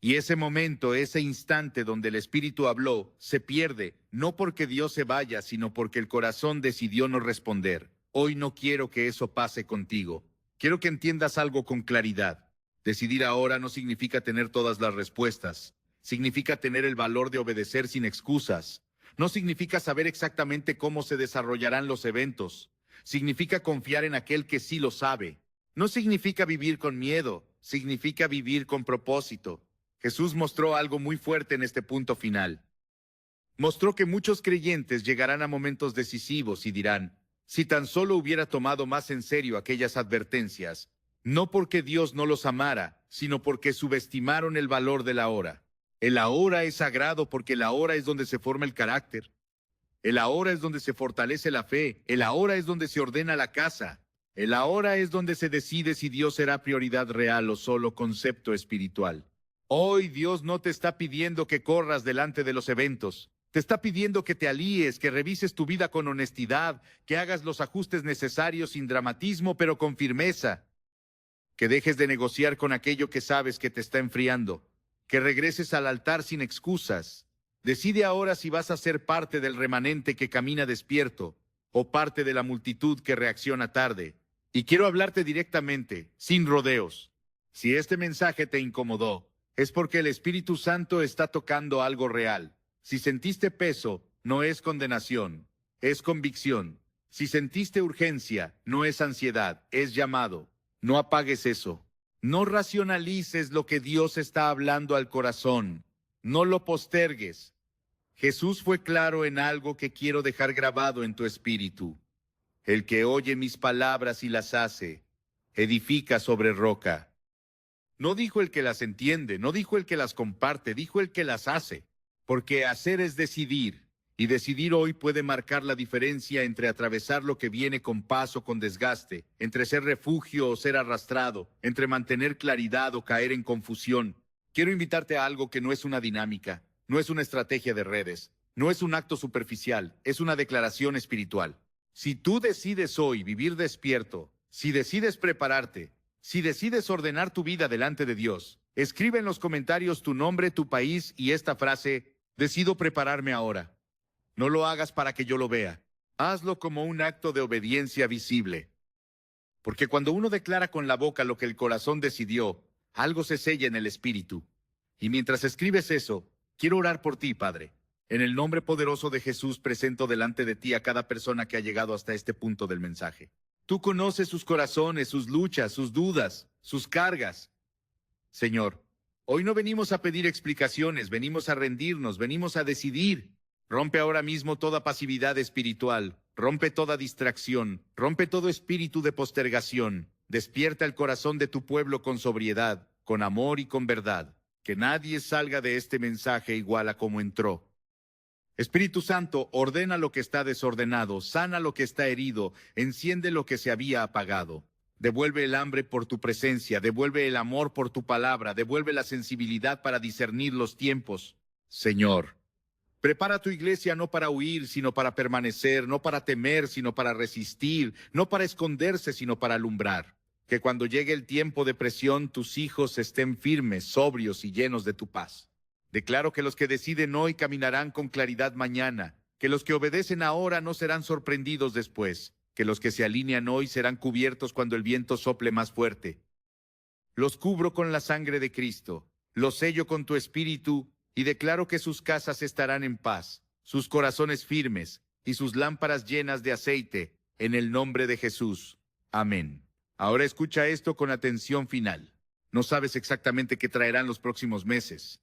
Y ese momento, ese instante donde el Espíritu habló, se pierde, no porque Dios se vaya, sino porque el corazón decidió no responder. Hoy no quiero que eso pase contigo. Quiero que entiendas algo con claridad. Decidir ahora no significa tener todas las respuestas. Significa tener el valor de obedecer sin excusas. No significa saber exactamente cómo se desarrollarán los eventos. Significa confiar en aquel que sí lo sabe. No significa vivir con miedo, significa vivir con propósito. Jesús mostró algo muy fuerte en este punto final. Mostró que muchos creyentes llegarán a momentos decisivos y dirán, si tan solo hubiera tomado más en serio aquellas advertencias, no porque Dios no los amara, sino porque subestimaron el valor de la hora. El ahora es sagrado porque el ahora es donde se forma el carácter. El ahora es donde se fortalece la fe. El ahora es donde se ordena la casa. El ahora es donde se decide si Dios será prioridad real o solo concepto espiritual. Hoy Dios no te está pidiendo que corras delante de los eventos. Te está pidiendo que te alíes, que revises tu vida con honestidad, que hagas los ajustes necesarios sin dramatismo, pero con firmeza. Que dejes de negociar con aquello que sabes que te está enfriando. Que regreses al altar sin excusas. Decide ahora si vas a ser parte del remanente que camina despierto o parte de la multitud que reacciona tarde. Y quiero hablarte directamente, sin rodeos. Si este mensaje te incomodó, es porque el Espíritu Santo está tocando algo real. Si sentiste peso, no es condenación, es convicción. Si sentiste urgencia, no es ansiedad, es llamado. No apagues eso. No racionalices lo que Dios está hablando al corazón. No lo postergues. Jesús fue claro en algo que quiero dejar grabado en tu espíritu. El que oye mis palabras y las hace, edifica sobre roca. No dijo el que las entiende, no dijo el que las comparte, dijo el que las hace. Porque hacer es decidir, y decidir hoy puede marcar la diferencia entre atravesar lo que viene con paz o con desgaste, entre ser refugio o ser arrastrado, entre mantener claridad o caer en confusión. Quiero invitarte a algo que no es una dinámica, no es una estrategia de redes, no es un acto superficial, es una declaración espiritual. Si tú decides hoy vivir despierto, si decides prepararte, si decides ordenar tu vida delante de Dios, escribe en los comentarios tu nombre, tu país y esta frase: decido prepararme ahora. No lo hagas para que yo lo vea. Hazlo como un acto de obediencia visible. Porque cuando uno declara con la boca lo que el corazón decidió, algo se sella en el espíritu. Y mientras escribes eso, quiero orar por ti, Padre. En el nombre poderoso de Jesús presento delante de ti a cada persona que ha llegado hasta este punto del mensaje. Tú conoces sus corazones, sus luchas, sus dudas, sus cargas. Señor, hoy no venimos a pedir explicaciones, venimos a rendirnos, venimos a decidir. Rompe ahora mismo toda pasividad espiritual, rompe toda distracción, rompe todo espíritu de postergación. Despierta el corazón de tu pueblo con sobriedad, con amor y con verdad. Que nadie salga de este mensaje igual a como entró. Espíritu Santo, ordena lo que está desordenado, sana lo que está herido, enciende lo que se había apagado. Devuelve el hambre por tu presencia, devuelve el amor por tu palabra, devuelve la sensibilidad para discernir los tiempos. Señor, prepara tu iglesia no para huir, sino para permanecer, no para temer, sino para resistir, no para esconderse, sino para alumbrar. Que cuando llegue el tiempo de presión, tus hijos estén firmes, sobrios y llenos de tu paz. Declaro que los que deciden hoy caminarán con claridad mañana, que los que obedecen ahora no serán sorprendidos después, que los que se alinean hoy serán cubiertos cuando el viento sople más fuerte. Los cubro con la sangre de Cristo, los sello con tu espíritu y declaro que sus casas estarán en paz, sus corazones firmes y sus lámparas llenas de aceite, en el nombre de Jesús. Amén. Ahora escucha esto con atención final. No sabes exactamente qué traerán los próximos meses.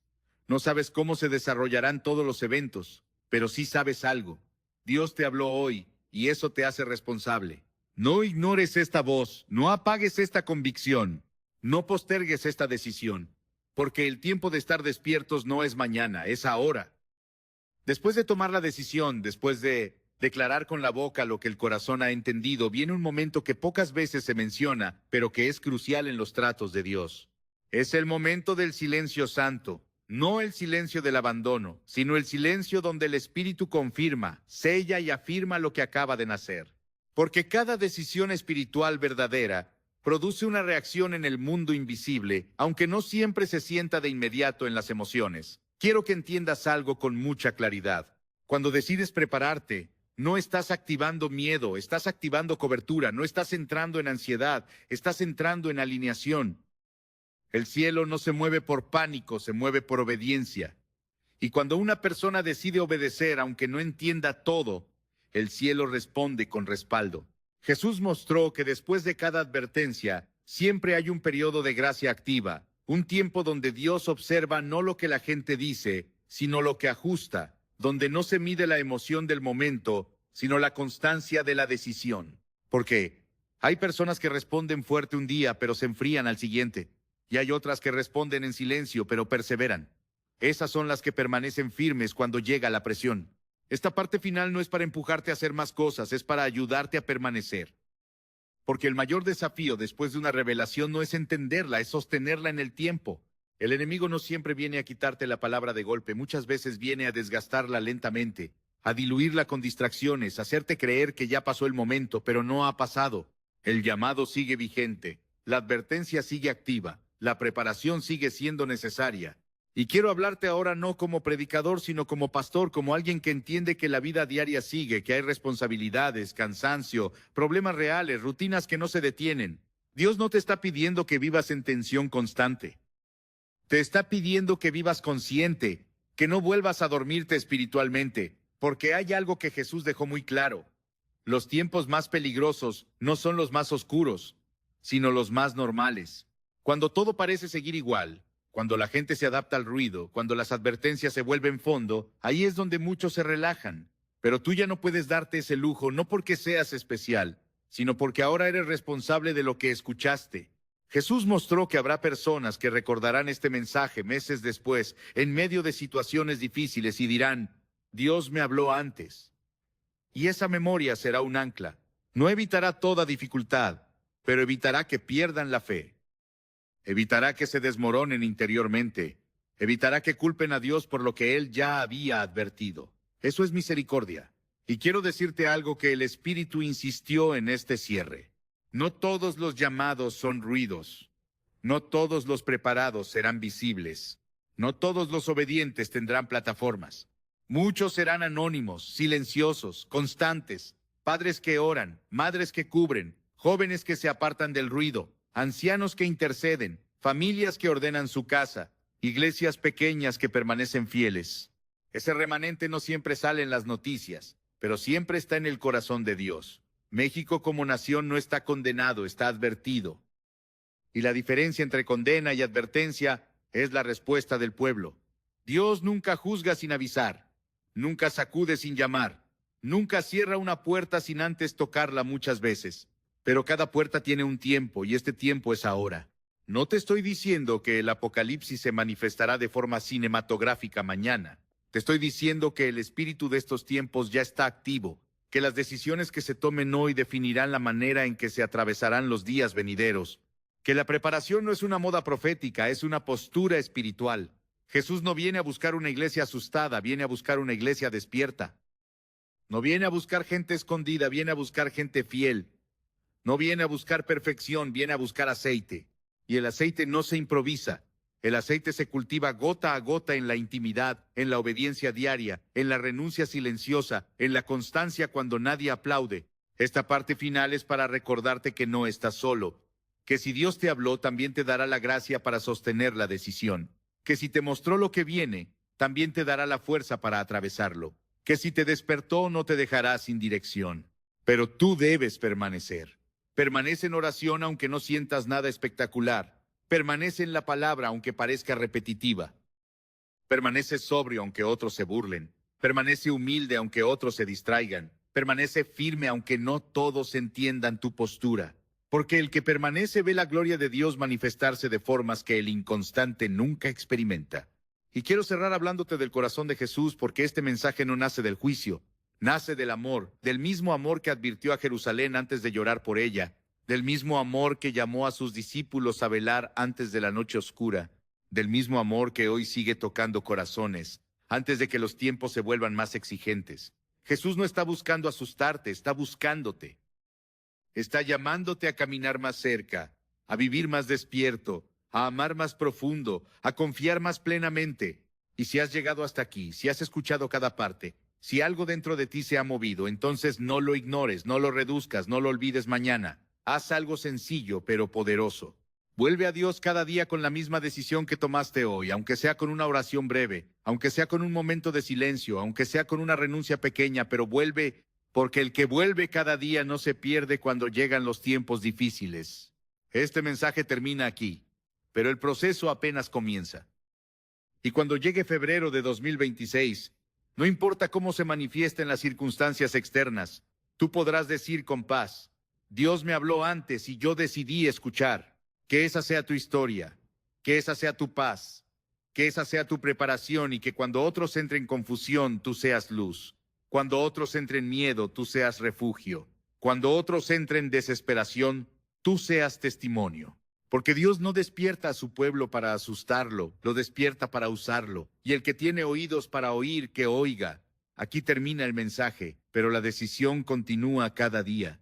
No sabes cómo se desarrollarán todos los eventos, pero sí sabes algo. Dios te habló hoy y eso te hace responsable. No ignores esta voz, no apagues esta convicción, no postergues esta decisión, porque el tiempo de estar despiertos no es mañana, es ahora. Después de tomar la decisión, después de declarar con la boca lo que el corazón ha entendido, viene un momento que pocas veces se menciona, pero que es crucial en los tratos de Dios. Es el momento del silencio santo. No el silencio del abandono, sino el silencio donde el Espíritu confirma, sella y afirma lo que acaba de nacer. Porque cada decisión espiritual verdadera produce una reacción en el mundo invisible, aunque no siempre se sienta de inmediato en las emociones. Quiero que entiendas algo con mucha claridad. Cuando decides prepararte, no estás activando miedo, estás activando cobertura, no estás entrando en ansiedad, estás entrando en alineación. El cielo no se mueve por pánico, se mueve por obediencia. Y cuando una persona decide obedecer, aunque no entienda todo, el cielo responde con respaldo. Jesús mostró que después de cada advertencia, siempre hay un periodo de gracia activa, un tiempo donde Dios observa no lo que la gente dice, sino lo que ajusta, donde no se mide la emoción del momento, sino la constancia de la decisión. Porque hay personas que responden fuerte un día, pero se enfrían al siguiente, y hay otras que responden en silencio, pero perseveran. Esas son las que permanecen firmes cuando llega la presión. Esta parte final no es para empujarte a hacer más cosas, es para ayudarte a permanecer. Porque el mayor desafío después de una revelación no es entenderla, es sostenerla en el tiempo. El enemigo no siempre viene a quitarte la palabra de golpe, muchas veces viene a desgastarla lentamente, a diluirla con distracciones, a hacerte creer que ya pasó el momento, pero no ha pasado. El llamado sigue vigente, la advertencia sigue activa, la preparación sigue siendo necesaria. Y quiero hablarte ahora no como predicador, sino como pastor, como alguien que entiende que la vida diaria sigue, que hay responsabilidades, cansancio, problemas reales, rutinas que no se detienen. Dios no te está pidiendo que vivas en tensión constante. Te está pidiendo que vivas consciente, que no vuelvas a dormirte espiritualmente, porque hay algo que Jesús dejó muy claro. Los tiempos más peligrosos no son los más oscuros, sino los más normales. Cuando todo parece seguir igual, cuando la gente se adapta al ruido, cuando las advertencias se vuelven fondo, ahí es donde muchos se relajan. Pero tú ya no puedes darte ese lujo, no porque seas especial, sino porque ahora eres responsable de lo que escuchaste. Jesús mostró que habrá personas que recordarán este mensaje meses después, en medio de situaciones difíciles, y dirán, Dios me habló antes. Y esa memoria será un ancla. No evitará toda dificultad, pero evitará que pierdan la fe. Evitará que se desmoronen interiormente. Evitará que culpen a Dios por lo que Él ya había advertido. Eso es misericordia. Y quiero decirte algo que el Espíritu insistió en este cierre. No todos los llamados son ruidos. No todos los preparados serán visibles. No todos los obedientes tendrán plataformas. Muchos serán anónimos, silenciosos, constantes, padres que oran, madres que cubren, jóvenes que se apartan del ruido, ancianos que interceden, familias que ordenan su casa, iglesias pequeñas que permanecen fieles. Ese remanente no siempre sale en las noticias, pero siempre está en el corazón de Dios. México como nación no está condenado, está advertido. Y la diferencia entre condena y advertencia es la respuesta del pueblo. Dios nunca juzga sin avisar, nunca sacude sin llamar, nunca cierra una puerta sin antes tocarla muchas veces. Pero cada puerta tiene un tiempo, y este tiempo es ahora. No te estoy diciendo que el Apocalipsis se manifestará de forma cinematográfica mañana. Te estoy diciendo que el espíritu de estos tiempos ya está activo, que las decisiones que se tomen hoy definirán la manera en que se atravesarán los días venideros, que la preparación no es una moda profética, es una postura espiritual. Jesús no viene a buscar una iglesia asustada, viene a buscar una iglesia despierta. No viene a buscar gente escondida, viene a buscar gente fiel. No viene a buscar perfección, viene a buscar aceite. Y el aceite no se improvisa. El aceite se cultiva gota a gota en la intimidad, en la obediencia diaria, en la renuncia silenciosa, en la constancia cuando nadie aplaude. Esta parte final es para recordarte que no estás solo, que si Dios te habló, también te dará la gracia para sostener la decisión, que si te mostró lo que viene, también te dará la fuerza para atravesarlo, que si te despertó, no te dejará sin dirección. Pero tú debes permanecer. Permanece en oración aunque no sientas nada espectacular. Permanece en la palabra aunque parezca repetitiva. Permanece sobrio aunque otros se burlen. Permanece humilde aunque otros se distraigan. Permanece firme aunque no todos entiendan tu postura. Porque el que permanece ve la gloria de Dios manifestarse de formas que el inconstante nunca experimenta. Y quiero cerrar hablándote del corazón de Jesús, porque este mensaje no nace del juicio. Nace del amor, del mismo amor que advirtió a Jerusalén antes de llorar por ella, del mismo amor que llamó a sus discípulos a velar antes de la noche oscura, del mismo amor que hoy sigue tocando corazones, antes de que los tiempos se vuelvan más exigentes. Jesús no está buscando asustarte, está buscándote. Está llamándote a caminar más cerca, a vivir más despierto, a amar más profundo, a confiar más plenamente. Y si has llegado hasta aquí, si has escuchado cada parte, si algo dentro de ti se ha movido, entonces no lo ignores, no lo reduzcas, no lo olvides mañana. Haz algo sencillo pero poderoso. Vuelve a Dios cada día con la misma decisión que tomaste hoy, aunque sea con una oración breve, aunque sea con un momento de silencio, aunque sea con una renuncia pequeña, pero vuelve, porque el que vuelve cada día no se pierde cuando llegan los tiempos difíciles. Este mensaje termina aquí, pero el proceso apenas comienza. Y cuando llegue febrero de 2026, no importa cómo se manifiesten las circunstancias externas, tú podrás decir con paz: Dios me habló antes y yo decidí escuchar. Que esa sea tu historia, que esa sea tu paz, que esa sea tu preparación y que cuando otros entren en confusión, tú seas luz. Cuando otros entren en miedo, tú seas refugio. Cuando otros entren en desesperación, tú seas testimonio. Porque Dios no despierta a su pueblo para asustarlo, lo despierta para usarlo. Y el que tiene oídos para oír, que oiga. Aquí termina el mensaje, pero la decisión continúa cada día.